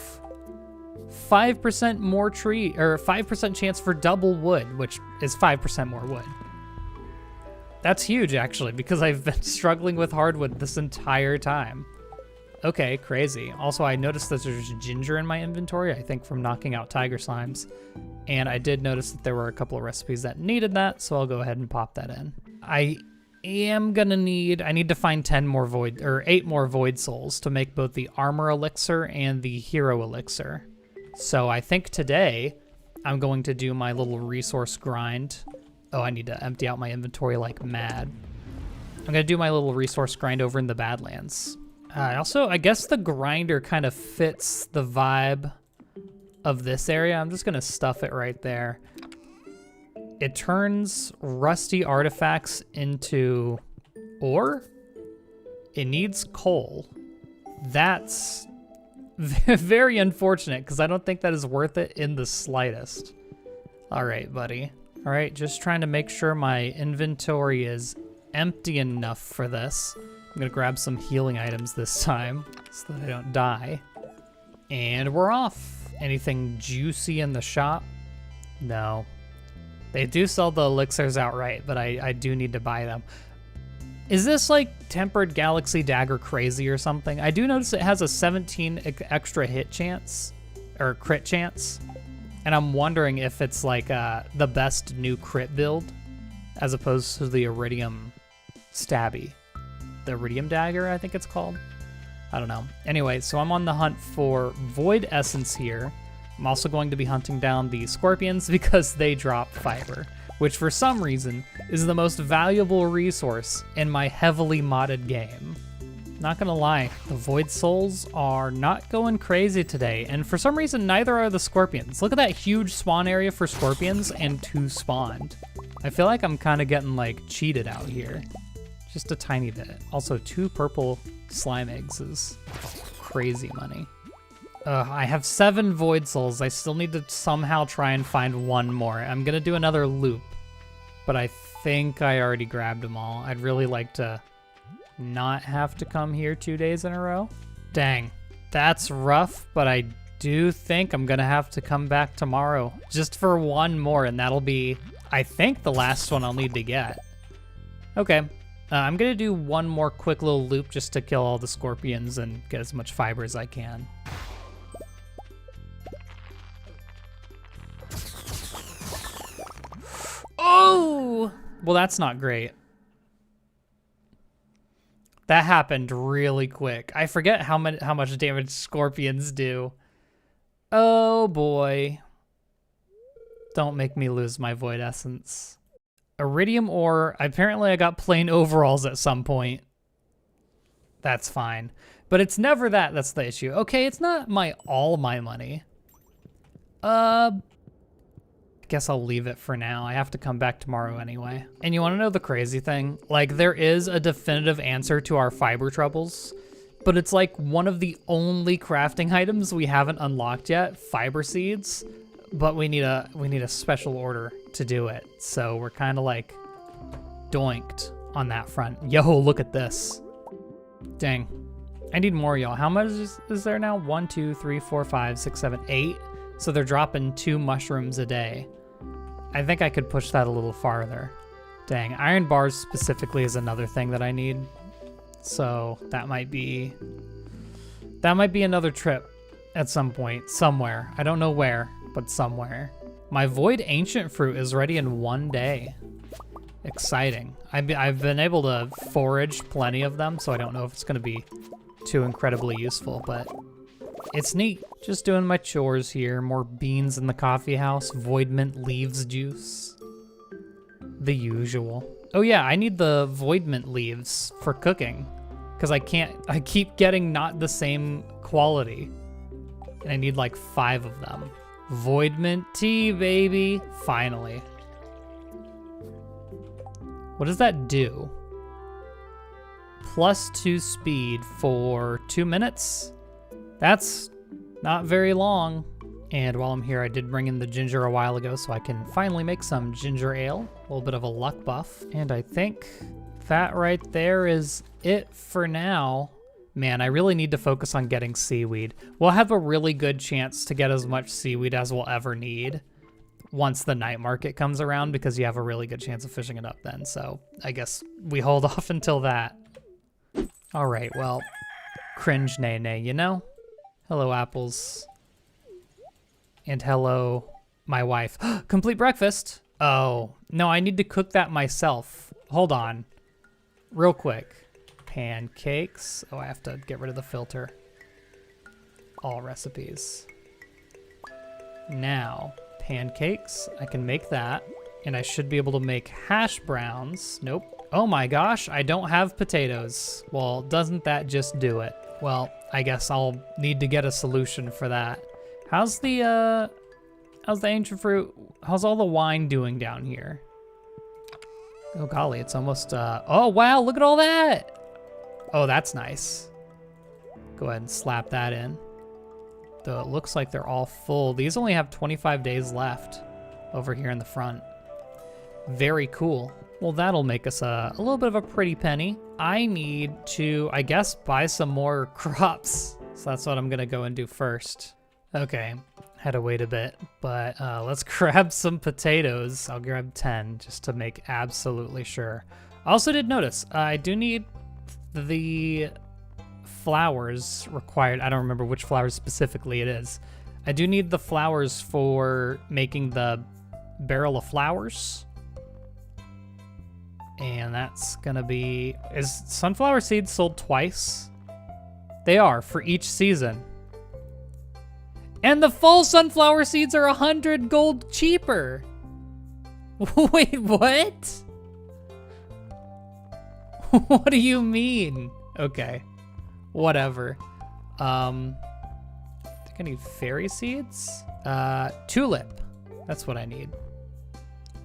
5% more tree, or 5% chance for double wood, which is 5% more wood. That's huge actually, because I've been struggling with hardwood this entire time. Okay, crazy. Also, I noticed that there's ginger in my inventory, I think from knocking out tiger slimes. And I did notice that there were a couple of recipes that needed that, so I'll go ahead and pop that in. I need to find 8 more void souls to make both the armor elixir and the hero elixir. So I think today I'm going to do my little resource grind. Oh, I need to empty out my inventory like mad. I'm gonna do my little resource grind over in the Badlands. Also, I guess the grinder kind of fits the vibe of this area. I'm just gonna stuff it right there. It turns rusty artifacts into ore. It needs coal. That's very unfortunate because I don't think that is worth it in the slightest. All right, buddy. All right, just trying to make sure my inventory is empty enough for this. I'm gonna grab some healing items this time so that I don't die. And we're off. Anything juicy in the shop? No. They do sell the elixirs outright, but I do need to buy them. Is this like Tempered Galaxy Dagger crazy or something? I do notice it has a 17 extra hit chance, or crit chance. And I'm wondering if it's like the best new crit build as opposed to the Iridium Stabby. The Iridium Dagger, I think it's called. I don't know. Anyway, so I'm on the hunt for Void Essence here. I'm also going to be hunting down the Scorpions because they drop fiber, which for some reason is the most valuable resource in my heavily modded game. Not gonna lie, the Void Souls are not going crazy today, and for some reason neither are the Scorpions. Look at that huge spawn area for Scorpions and 2 spawned. I feel like I'm kind of getting like cheated out here. Just a tiny bit. Also 2 purple slime eggs is crazy money. I have 7 Void Souls. I still need to somehow try and find 1 more. I'm gonna do another loop, but I think I already grabbed them all. I'd really like to not have to come here 2 days in a row. Dang, that's rough, but I do think I'm gonna have to come back tomorrow just for 1 more, and that'll be, I think, the last one I'll need to get. Okay, I'm gonna do 1 more quick little loop just to kill all the Scorpions and get as much fiber as I can. Oh! Well, that's not great. That happened really quick. I forget how much damage Scorpions do. Oh boy. Don't make me lose my Void Essence. Iridium ore. Apparently I got plain overalls at some point. That's fine. But it's never that's the issue. Okay, it's not all my money. Guess I'll leave it for now. I have to come back tomorrow anyway. And you want to know the crazy thing? Like, there is a definitive answer to our fiber troubles, but it's like one of the only crafting items we haven't unlocked yet, fiber seeds, but we need a special order to do it. So we're kind of like doinked on that front. Yo, look at this. Dang. I need more, y'all. How much is there now? 1, 2, 3, 4, 5, 6, 7, 8. So they're dropping 2 mushrooms a day. I think I could push that a little farther. Dang, iron bars specifically is another thing that I need. So that might be another trip at some point, somewhere. I don't know where, but somewhere. My Void Ancient Fruit is ready in 1 day. Exciting. I've been able to forage plenty of them, so I don't know if it's gonna be too incredibly useful, but it's neat. Just doing my chores here. More beans in the coffee house. Void mint leaves juice. The usual. Oh yeah, I need the void mint leaves for cooking because I keep getting not the same quality. And I need like 5 of them. Void mint tea, baby. Finally. What does that do? +2 speed for 2 minutes? That's not very long. And while I'm here, I did bring in the ginger a while ago, so I can finally make some ginger ale. A little bit of a luck buff. And I think that right there is it for now. Man, I really need to focus on getting seaweed. We'll have a really good chance to get as much seaweed as we'll ever need once the night market comes around, because you have a really good chance of fishing it up then. So I guess we hold off until that. All right, well, cringe nay nay, you know? Hello, apples. And hello, my wife. Complete breakfast. Oh, no, I need to cook that myself. Hold on, real quick. Pancakes. Oh, I have to get rid of the filter. All recipes. Now, pancakes, I can make that. And I should be able to make hash browns. Nope. Oh my gosh, I don't have potatoes. Well, doesn't that just do it? Well, I guess I'll need to get a solution for that. How's the ancient fruit? How's all the wine doing down here? Oh golly, it's almost, oh wow, look at all that! Oh, that's nice. Go ahead and slap that in. Though it looks like they're all full. These only have 25 days left over here in the front. Very cool. Well, that'll make us a little bit of a pretty penny. I need to, I guess, buy some more crops. So that's what I'm gonna go and do first. Okay, had to wait a bit, but let's grab some potatoes. I'll grab 10 just to make absolutely sure. I also did notice, I do need the flowers required. I don't remember which flowers specifically it is. I do need the flowers for making the barrel of flowers. And that's gonna be, is sunflower seeds sold twice? They are, for each season. And the full sunflower seeds are 100 gold cheaper. Wait, what? What do you mean? Okay, whatever. I think I need fairy seeds. Tulip, that's what I need.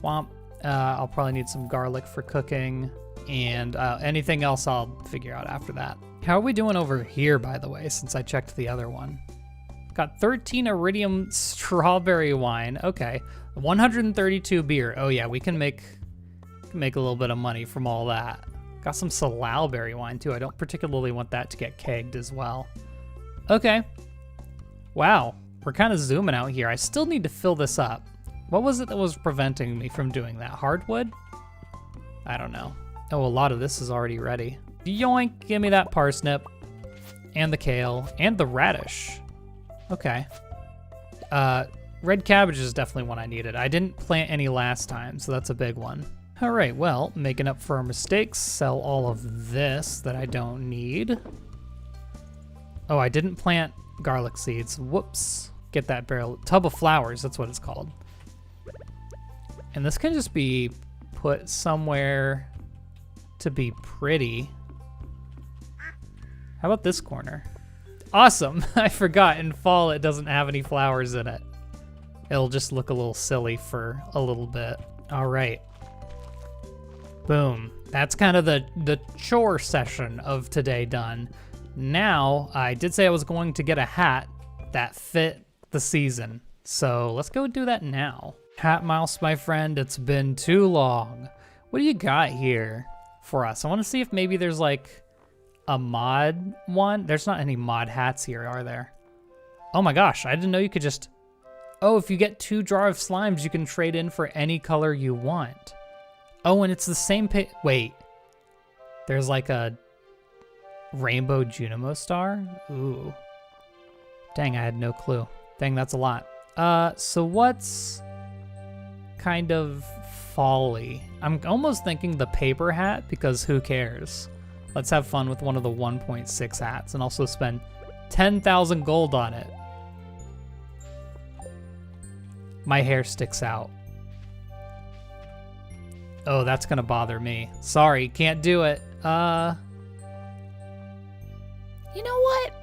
Womp. I'll probably need some garlic for cooking, and anything else I'll figure out after that. How are we doing over here, by the way, since I checked the other one? Got 13 iridium strawberry wine. Okay, 132 beer. Oh yeah, we can make a little bit of money from all that. Got some salal wine too. I don't particularly want that to get kegged as well. Okay. Wow, we're kind of zooming out here. I still need to fill this up. What was it that was preventing me from doing that? Hardwood? I don't know. Oh, a lot of this is already ready. Yoink, give me that parsnip. And the kale, and the radish. Okay. Red cabbage is definitely one I needed. I didn't plant any last time, so that's a big one. All right, well, making up for our mistakes, sell all of this that I don't need. Oh, I didn't plant garlic seeds. Whoops. Get that barrel. Tub of flowers, that's what it's called. And this can just be put somewhere to be pretty. How about this corner? Awesome, I forgot, in fall it doesn't have any flowers in it. It'll just look a little silly for a little bit. All right. Boom. That's kind of the chore session of today done. Now, I did say I was going to get a hat that fit the season. So let's go do that now. Hat Mouse, my friend, it's been too long. What do you got here for us? I want to see if maybe there's like a mod one. There's not any mod hats here, are there? Oh my gosh, I didn't know you could just... Oh, if you get 2 jar of slimes, you can trade in for any color you want. Oh, and it's the same wait. There's like a rainbow Junimo star? Ooh. Dang, I had no clue. Dang, that's a lot. So what's kind of folly? I'm almost thinking the paper hat, because who cares? Let's have fun with one of the 1.6 hats and also spend 10,000 gold on it. My hair sticks out. Oh, that's gonna bother me. Sorry, can't do it. You know what?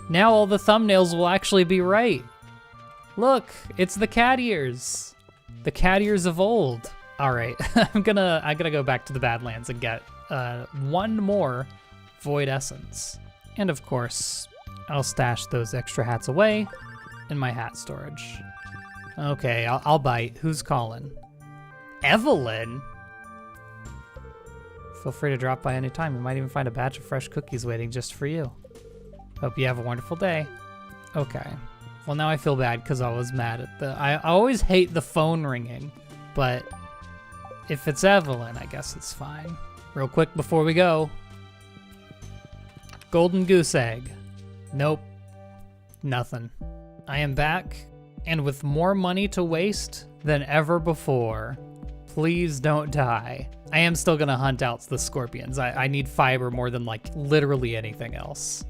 Now all the thumbnails will actually be right. Look, it's the cat ears. The cat ears of old. All right, I gotta go back to the Badlands and get one more void essence. And of course, I'll stash those extra hats away in my hat storage. Okay, I'll bite. Who's calling? Evelyn? Feel free to drop by anytime. You might even find a batch of fresh cookies waiting just for you. Hope you have a wonderful day. Okay. Well, now I feel bad because I was mad at I always hate the phone ringing, but if it's Evelyn, I guess it's fine. Real quick before we go. Golden goose egg. Nope. Nothing. I am back, and with more money to waste than ever before. Please don't die. I am still gonna hunt out the scorpions. I need fiber more than like literally anything else.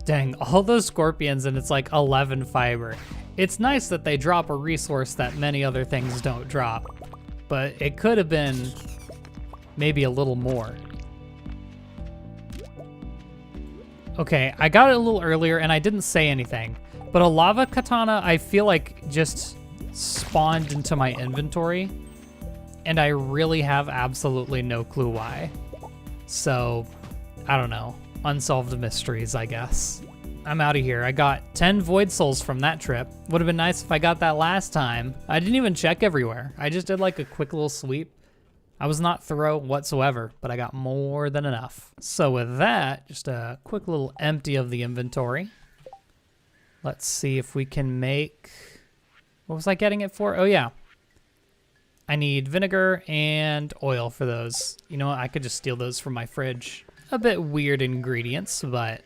Dang, all those scorpions and it's like 11 fiber. It's nice that they drop a resource that many other things don't drop, but it could have been maybe a little more. Okay, I got it a little earlier and I didn't say anything, but a lava katana I feel like just spawned into my inventory and I really have absolutely no clue why. So, I don't know. Unsolved mysteries, I guess. I'm out of here. I got 10 void souls from that trip. Would have been nice if I got that last time. I didn't even check everywhere. I just did like a quick little sweep. I was not thorough whatsoever, but I got more than enough. So with that, just a quick little empty of the inventory. Let's see if we can make... What was I getting it for? Oh yeah. I need vinegar and oil for those. You know what? I could just steal those from my fridge. A bit weird ingredients, but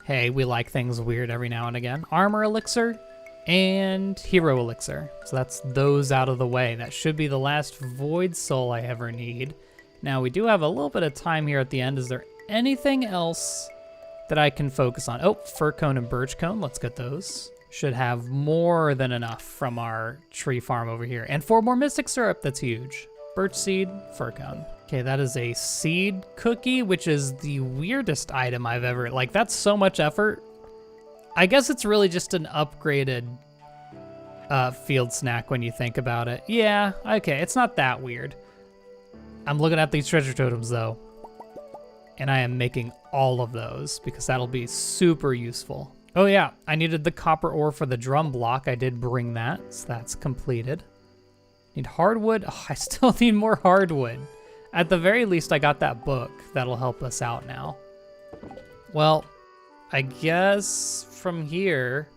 hey, we like things weird every now and again. Armor elixir and hero elixir. So that's those out of the way. That should be the last void soul I ever need. Now we do have a little bit of time here at the end. Is there anything else that I can focus on? Oh, fir cone and birch cone. Let's get those. Should have more than enough from our tree farm over here. And 4 more mystic syrup. That's huge. Birch seed, fir cone. Okay, that is a seed cookie, which is the weirdest item I've ever... Like, that's so much effort. I guess it's really just an upgraded field snack when you think about it. Yeah, okay, it's not that weird. I'm looking at these treasure totems, though. And I am making all of those, because that'll be super useful. Oh yeah, I needed the copper ore for the drum block. I did bring that, so that's completed. Need hardwood. Oh, I still need more hardwood. At the very least, I got that book. That'll help us out now. Well, I guess from here,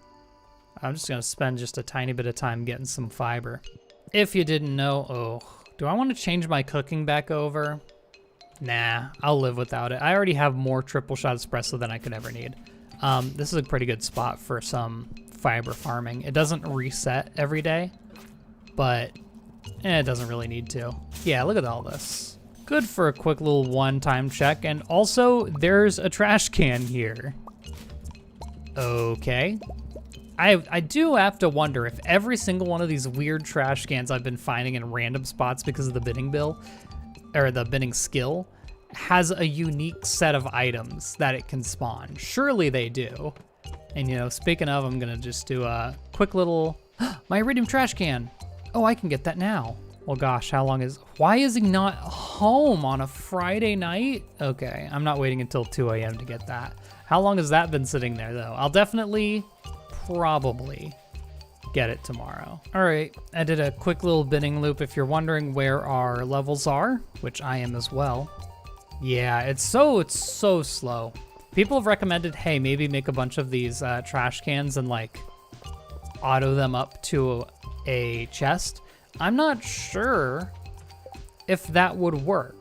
I'm just gonna spend just a tiny bit of time getting some fiber. If you didn't know, do I want to change my cooking back over? Nah, I'll live without it. I already have more triple shot espresso than I could ever need. This is a pretty good spot for some fiber farming. It doesn't reset every day, but it doesn't really need to. Yeah, look at all this. Good for a quick little one-time check. And also, there's a trash can here. Okay. I do have to wonder if every single one of these weird trash cans I've been finding in random spots because of the bidding bill, or the bidding skill, has a unique set of items that it can spawn. Surely they do. And you know, speaking of, I'm gonna just do a quick little, my iridium trash can. Oh, I can get that now. Well, gosh, why is he not home on a Friday night? Okay, I'm not waiting until 2 a.m. to get that. How long has that been sitting there though? I'll definitely, probably get it tomorrow. All right, I did a quick little bidding loop. If you're wondering where our levels are, which I am as well. Yeah, it's so slow. People have recommended, hey, maybe make a bunch of these trash cans and like auto them up to a chest. I'm not sure if that would work.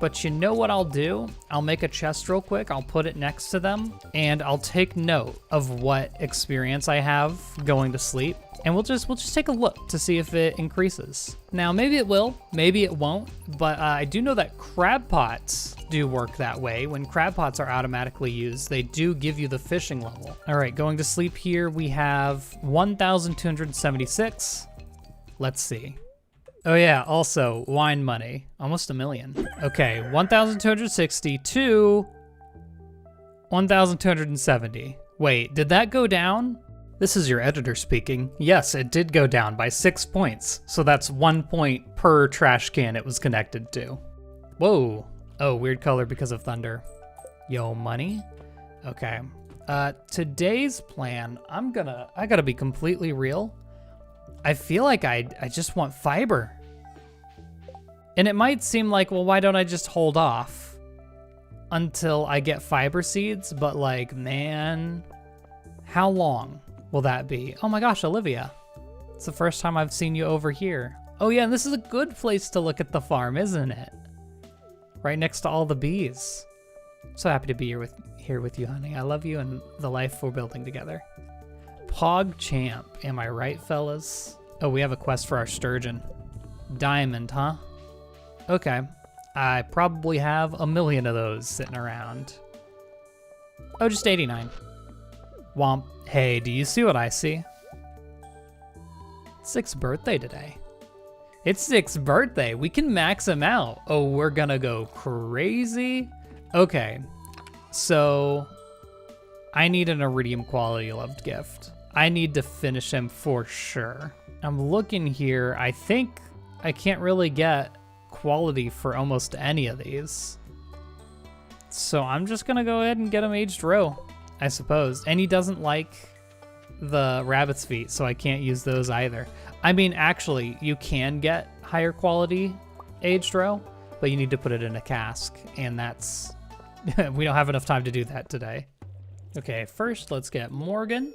But you know what I'll do? I'll make a chest real quick, I'll put it next to them, and I'll take note of what experience I have going to sleep, and we'll just take a look to see if it increases. Now, maybe it will, maybe it won't, but I do know that crab pots do work that way. When crab pots are automatically used, they do give you the fishing level. All right, going to sleep here, we have 1,276. Let's see. Oh yeah, also, wine money. Almost $1 million. Okay, 1,260 to 1,270. Wait, did that go down? This is your editor speaking. Yes, it did go down by 6 points. So that's 1 point per trash can it was connected to. Whoa. Oh, weird color because of thunder. Yo, money. Okay. Today's plan, I gotta be completely real. I feel like I just want fiber. And it might seem like, well, why don't I just hold off until I get fiber seeds? But like, man, how long will that be? Oh my gosh, Olivia. It's the first time I've seen you over here. Oh yeah, and this is a good place to look at the farm, isn't it? Right next to all the bees. So happy to be here with you, honey. I love you and the life we're building together. Pog Champ, am I right, fellas? Oh, we have a quest for our sturgeon. Diamond, huh? Okay, I probably have a million of those sitting around. Oh, just 89. Womp. Hey, do you see what I see? It's Zic's birthday today. It's Zic's birthday. We can max him out. Oh, we're gonna go crazy. Okay, so I need an iridium quality loved gift. I need to finish him for sure. I'm looking here. I think I can't really get quality for almost any of these. So I'm just gonna go ahead and get him aged roe, I suppose. And he doesn't like the rabbit's feet, so I can't use those either. I mean, actually, you can get higher quality aged roe, but you need to put it in a cask, and that's... we don't have enough time to do that today. Okay, first let's get Morgan.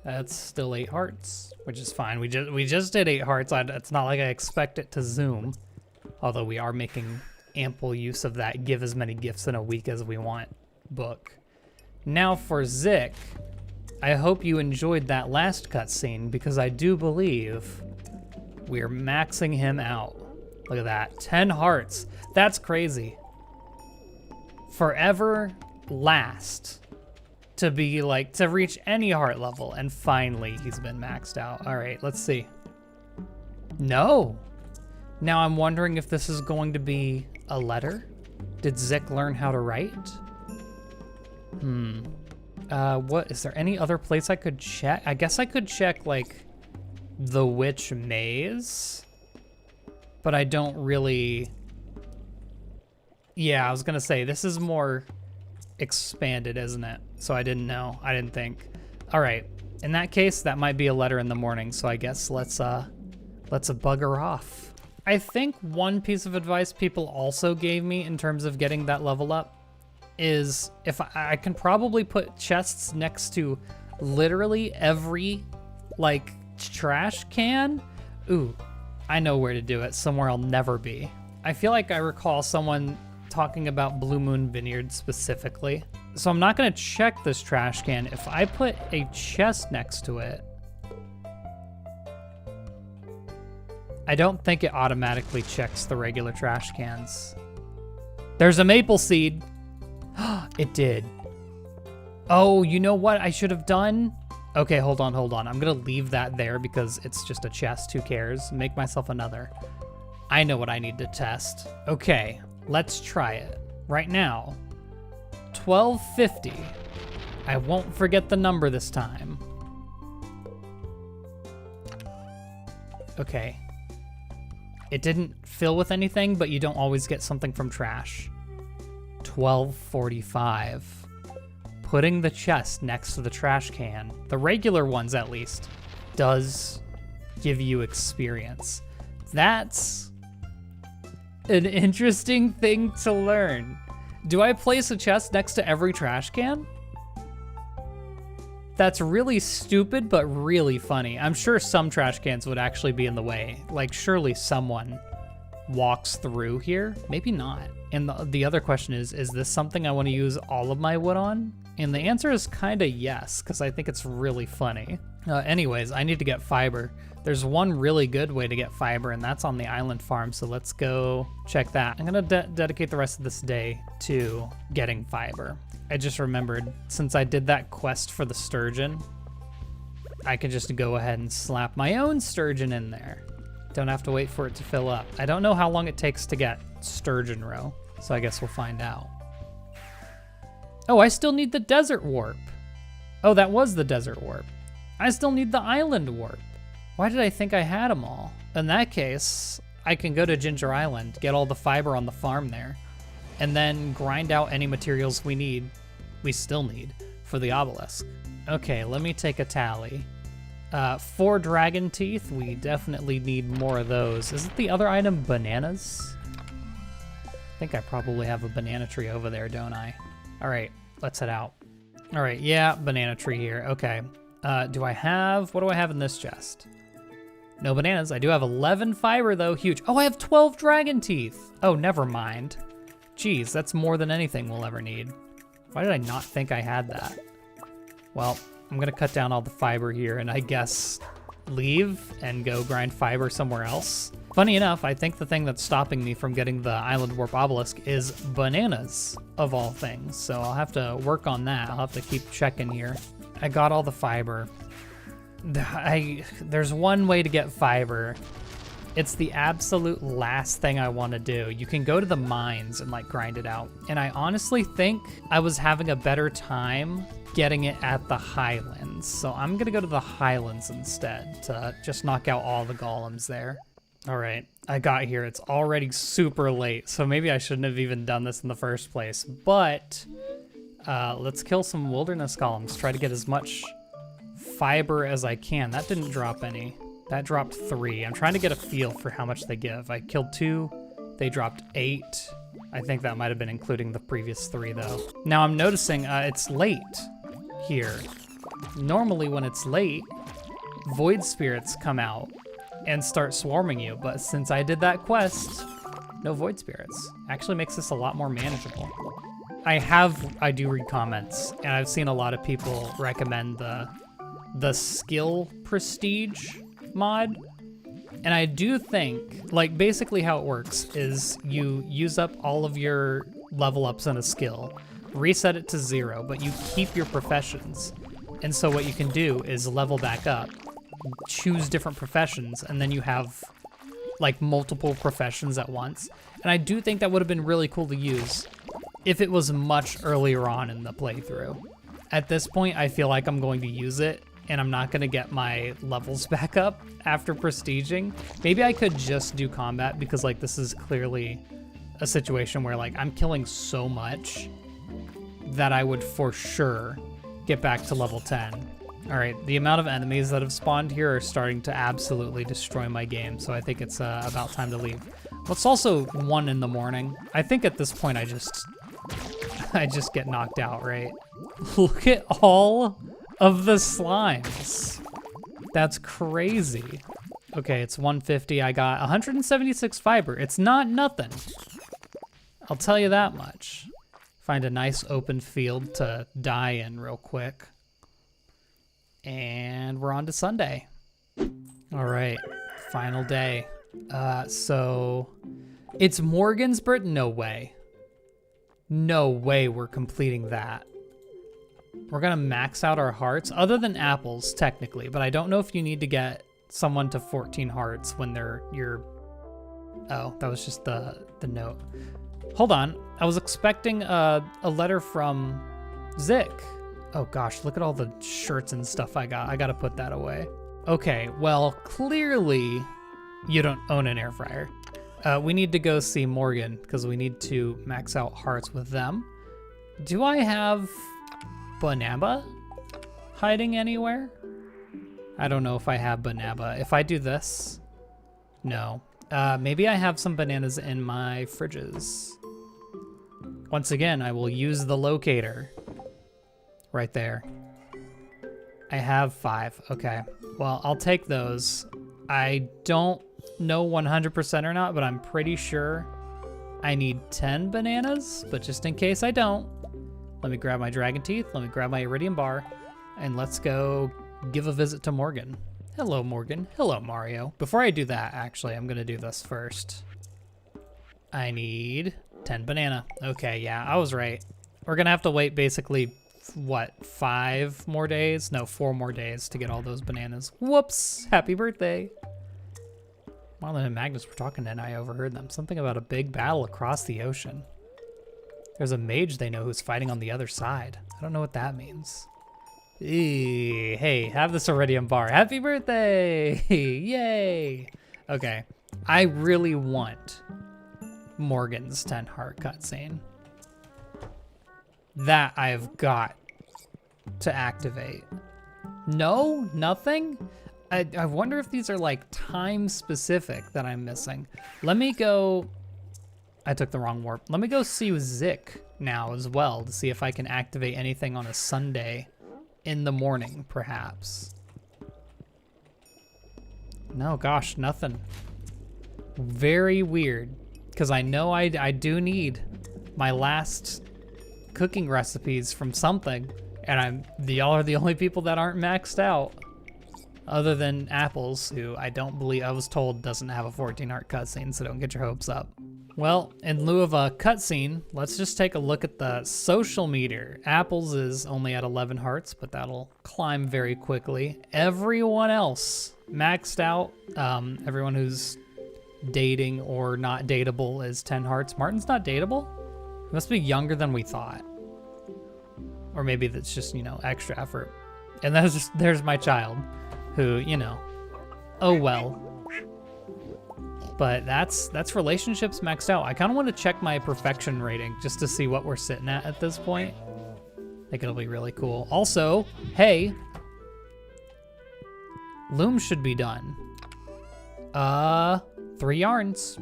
That's still 8 hearts, which is fine. We just did 8 hearts. It's not like I expect it to zoom, although we are making ample use of that give as many gifts in a week as we want book. Now for Zic, I hope you enjoyed that last cutscene because I do believe we're maxing him out. Look at that, 10 hearts. That's crazy. Forever last to be like, to reach any heart level, and finally he's been maxed out. All right, let's see. No. Now I'm wondering if this is going to be a letter. Did Zic learn how to write? What, is there any other place I could check? I guess I could check like the witch maze, but I don't really. Yeah, I was gonna say, this is more expanded, isn't it? So I didn't know, I didn't think. All right, in that case, that might be a letter in the morning, so I guess let's bugger off. I think one piece of advice people also gave me in terms of getting that level up is if I can probably put chests next to literally every like trash can. Ooh, I know where to do it, somewhere I'll never be. I feel like I recall someone talking about Blue Moon Vineyard specifically. So I'm not gonna check this trash can. If I put a chest next to it, I don't think it automatically checks the regular trash cans. There's a maple seed. It did. Oh, you know what I should have done? Okay, hold on. I'm gonna leave that there because it's just a chest, who cares? Make myself another. I know what I need to test. Okay, let's try it. Right now, 1250. I won't forget the number this time. Okay. It didn't fill with anything, but you don't always get something from trash. 1245. Putting the chest next to the trash can, the regular ones at least, does give you experience. That's an interesting thing to learn. Do I place a chest next to every trash can? That's really stupid, but really funny. I'm sure some trash cans would actually be in the way. Like, surely someone walks through here. Maybe not. And the other question is this something I want to use all of my wood on? And the answer is kind of yes, because I think it's really funny. Anyways, I need to get fiber. There's one really good way to get fiber, and that's on the island farm, so let's go check that. I'm gonna dedicate the rest of this day to getting fiber. I just remembered, since I did that quest for the sturgeon, I can just go ahead and slap my own sturgeon in there. Don't have to wait for it to fill up. I don't know how long it takes to get sturgeon roe, so I guess we'll find out. Oh, I still need the desert warp. Oh, that was the desert warp. I still need the island warp. Why did I think I had them all? In that case, I can go to Ginger Island, get all the fiber on the farm there, and then grind out any materials we still need for the obelisk. Okay, let me take a tally. 4 dragon teeth, we definitely need more of those. Isn't the other item bananas? I think I probably have a banana tree over there, don't I? All right, let's head out. All right, yeah, banana tree here, okay. What do I have in this chest? No bananas. I do have 11 fiber though, huge. Oh, I have 12 dragon teeth. Oh, never mind. Geez, that's more than anything we'll ever need. Why did I not think I had that? Well, I'm gonna cut down all the fiber here and I guess leave and go grind fiber somewhere else. Funny enough, I think the thing that's stopping me from getting the Island Warp Obelisk is bananas, of all things. So I'll have to work on that. I'll have to keep checking here. I got all the fiber. There's one way to get fiber. It's the absolute last thing I want to do. You can go to the mines and like grind it out. And I honestly think I was having a better time getting it at the highlands. So I'm gonna go to the highlands instead to just knock out all the golems there. All right, I got here. It's already super late, so maybe I shouldn't have even done this in the first place. But let's kill some wilderness golems. Try to get as much fiber as I can. That didn't drop any. That dropped 3. I'm trying to get a feel for how much they give. I killed 2. They dropped 8. I think that might have been including the previous 3 though. Now I'm noticing it's late here. Normally when it's late, void spirits come out and start swarming you, but since I did that quest, no void spirits. Actually makes this a lot more manageable. I do read comments, and I've seen a lot of people recommend the skill prestige mod. And I do think, like, basically how it works is you use up all of your level ups in a skill, reset it to 0, but you keep your professions. And so what you can do is level back up, choose different professions, and then you have like multiple professions at once. And I do think that would have been really cool to use if it was much earlier on in the playthrough. At this point, I feel like I'm going to use it and I'm not gonna get my levels back up after prestiging. Maybe I could just do combat because like this is clearly a situation where like I'm killing so much that I would for sure get back to level 10. All right, the amount of enemies that have spawned here are starting to absolutely destroy my game, so I think it's about time to leave. Well, it's also 1 in the morning. I think at this point I just get knocked out, right? Look at all of the slimes. That's crazy. Okay, it's 150. I got 176 fiber. It's not nothing. I'll tell you that much. Find a nice open field to die in real quick. And we're on to Sunday. All right, final day. So it's Morgan's birthday? No way. No way we're completing that. We're gonna max out our hearts, other than apples, technically, but I don't know if you need to get someone to 14 hearts when oh, that was just the note. Hold on, I was expecting a letter from Zik. Oh gosh, look at all the shirts and stuff I got. I gotta put that away. Okay, well, clearly you don't own an air fryer. We need to go see Morgan because we need to max out hearts with them. Do I have Banaba hiding anywhere? I don't know if I have Banaba. If I do this, no. Maybe I have some bananas in my fridges. Once again, I will use the locator. Right there. I have 5, okay. Well, I'll take those. I don't know 100% or not, but I'm pretty sure I need 10 bananas, but just in case I don't, let me grab my dragon teeth, let me grab my iridium bar, and let's go give a visit to Morgan. Hello, Morgan. Hello, Mario. Before I do that, actually, I'm gonna do this first. I need 10 banana. Okay, yeah, I was right. We're gonna have to wait basically, what, 5 more days? No, 4 more days to get all those bananas. Whoops, happy birthday. Marlon and Magnus were talking and I overheard them. Something about a big battle across the ocean. There's a mage they know who's fighting on the other side. I don't know what that means. Hey, have this iridium bar. Happy birthday! Yay! Okay, I really want Morgan's 10 heart cutscene. That I've got to activate. No, nothing? I wonder if these are like time specific that I'm missing. Let me go, I took the wrong warp. Let me go see Zik now as well to see if I can activate anything on a Sunday in the morning, perhaps. No, gosh, nothing. Very weird, because I know I do need my last cooking recipes from something, and y'all are the only people that aren't maxed out, other than Apples, who I don't believe, I was told doesn't have a 14 heart cutscene, so don't get your hopes up. Well, in lieu of a cutscene, let's just take a look at the social meter. Apples is only at 11 hearts, but that'll climb very quickly. Everyone else maxed out. Everyone who's dating or not dateable is 10 hearts. Martin's not dateable? He must be younger than we thought. Or maybe that's just, you know, extra effort. And that's just, there's my child, who, you know, oh well. But that's relationships maxed out. I kind of want to check my perfection rating just to see what we're sitting at this point. I think it'll be really cool. Also, hey, loom should be done. 3 yarns.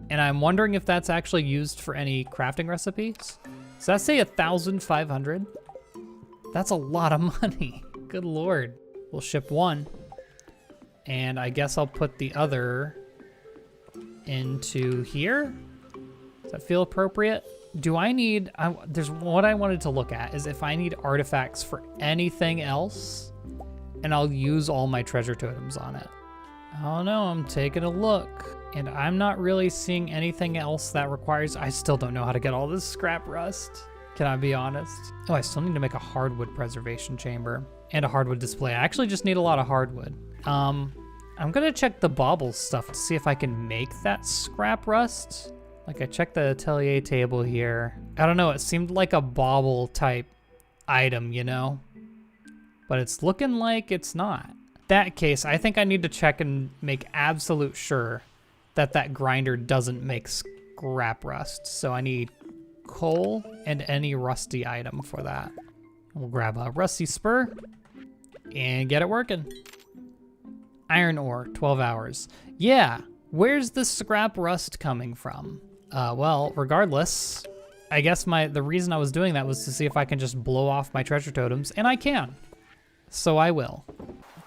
And I'm wondering if that's actually used for any crafting recipes. Does that say 1,500? That's a lot of money. Good Lord. We'll ship 1. And I guess I'll put the other into here. Does that feel appropriate? Do I need, there's what I wanted to look at is if I need artifacts for anything else, and I'll use all my treasure totems on it. I don't know, I'm taking a look, and I'm not really seeing anything else that requires, I still don't know how to get all this scrap rust. Can I be honest? Oh, I still need to make a hardwood preservation chamber and a hardwood display. I actually just need a lot of hardwood. I'm gonna check the baubles stuff to see if I can make that scrap rust. Like I checked the atelier table here. I don't know, it seemed like a bauble type item, you know? But it's looking like it's not. That case, I think I need to check and make absolute sure that that grinder doesn't make scrap rust. So I need coal and any rusty item for that. We'll grab a rusty spur and get it working. Iron ore, 12 hours. Yeah, where's the scrap rust coming from? Well, regardless, I guess the reason I was doing that was to see if I can just blow off my treasure totems, and I can. So I will.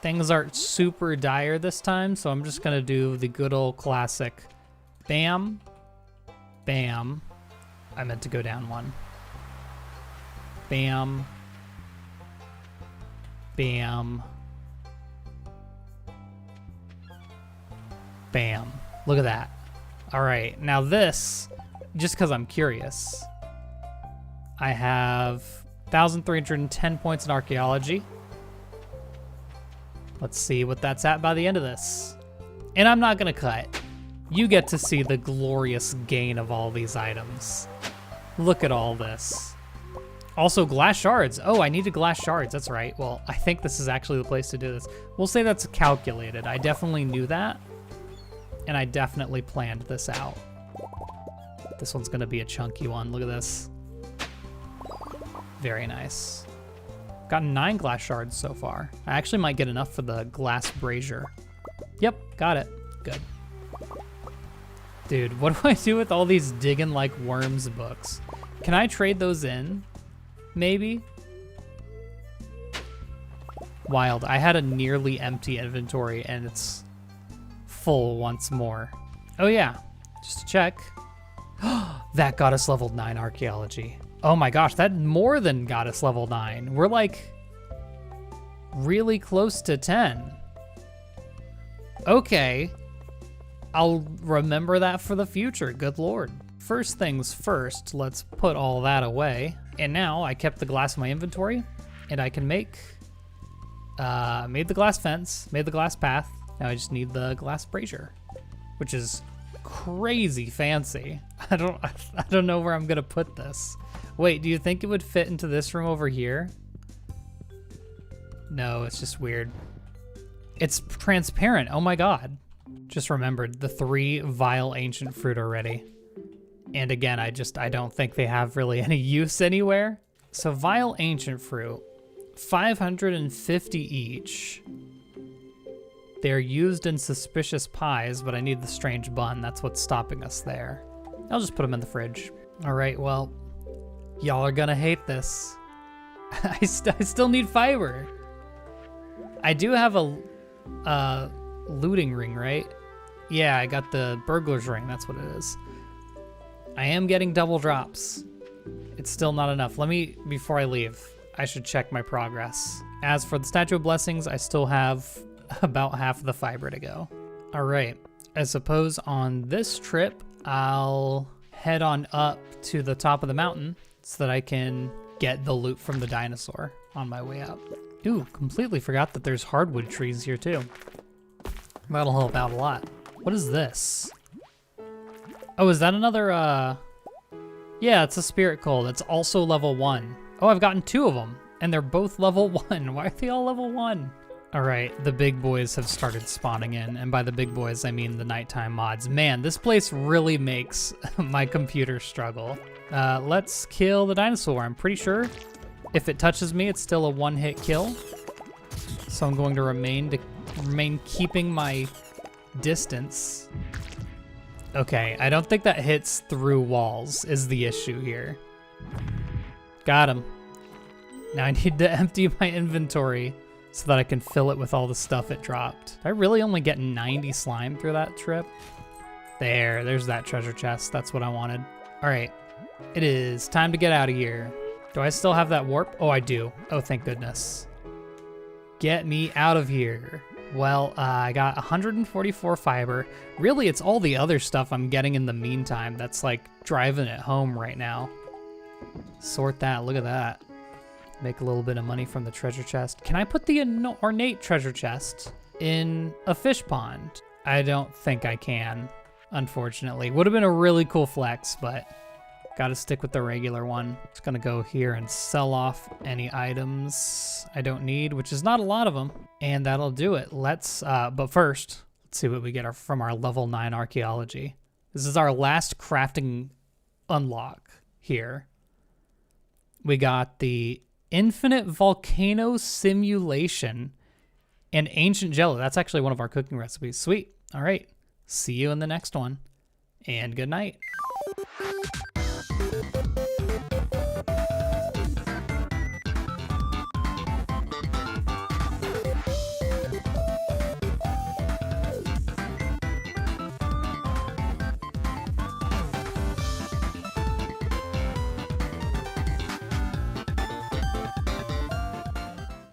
Things aren't super dire this time, so I'm just gonna do the good old classic. Bam, bam. I meant to go down 1. Bam, bam, bam. Look at that. All right, now this, just because I'm curious, I have 1,310 points in archaeology. Let's see what that's at by the end of this. And I'm not gonna cut. You get to see the glorious gain of all these items. Look at all this. Also, glass shards. Oh, I needed glass shards, that's right. Well, I think this is actually the place to do this. We'll say that's calculated. I definitely knew that. And I definitely planned this out. This one's gonna be a chunky one. Look at this. Very nice. Got 9 glass shards so far. I actually might get enough for the glass brazier. Yep, got it. Good. Dude, what do I do with all these digging like worms books? Can I trade those in? Maybe? Wild. I had a nearly empty inventory and it's full once more. Oh yeah, just to check. That got us level 9 archaeology. Oh my gosh, that more than got us level 9. We're like really close to 10. Okay, I'll remember that for the future, good Lord. First things first, let's put all that away. And now I kept the glass in my inventory and I can made the glass fence, made the glass path. Now I just need the glass brazier, which is crazy fancy. I don't know where I'm gonna put this. Wait, do you think it would fit into this room over here? No, it's just weird. It's transparent, oh my God. Just remembered the 3 vile ancient fruit already. And again, I don't think they have really any use anywhere. So vile ancient fruit, 550 each. They're used in suspicious pies, but I need the strange bun. That's what's stopping us there. I'll just put them in the fridge. All right, well, y'all are gonna hate this. I still need fiber. I do have a looting ring, right? Yeah, I got the burglar's ring, that's what it is. I am getting double drops. It's still not enough. Before I leave, I should check my progress. As for the Statue of Blessings, I still have about half of the fiber to go. All right, I suppose on this trip, I'll head on up to the top of the mountain so that I can get the loot from the dinosaur on my way up. Ooh, completely forgot that there's hardwood trees here too. That'll help out a lot. What is this? Oh, is that another, yeah, it's a spirit coal. That's also level 1. Oh, I've gotten 2 of them, and they're both level 1. Why are they all level 1? All right, the big boys have started spawning in, and by the big boys, I mean the nighttime mods. Man, this place really makes my computer struggle. Let's kill the dinosaur. I'm pretty sure if it touches me, it's still a one-hit kill. So I'm going to remain keeping my distance. Okay, I don't think that hits through walls is the issue here. Got him. Now I need to empty my inventory so that I can fill it with all the stuff it dropped. Did I really only get 90 slime through that trip? There's that treasure chest. That's what I wanted. All right, it is time to get out of here. Do I still have that warp? Oh, I do. Oh, thank goodness. Get me out of here. Well, I got 144 fiber. Really, it's all the other stuff I'm getting in the meantime that's like driving it home right now. Sort that, look at that. Make a little bit of money from the treasure chest. Can I put the ornate treasure chest in a fish pond? I don't think I can, unfortunately. Would have been a really cool flex, but gotta stick with the regular one. Just gonna go here and sell off any items I don't need, which is not a lot of them. And that'll do it. But first, let's see what we get from our level 9 archaeology. This is our last crafting unlock here. We got the Infinite Volcano Simulation and Ancient Jello. That's actually one of our cooking recipes. Sweet. All right. See you in the next one. And good night.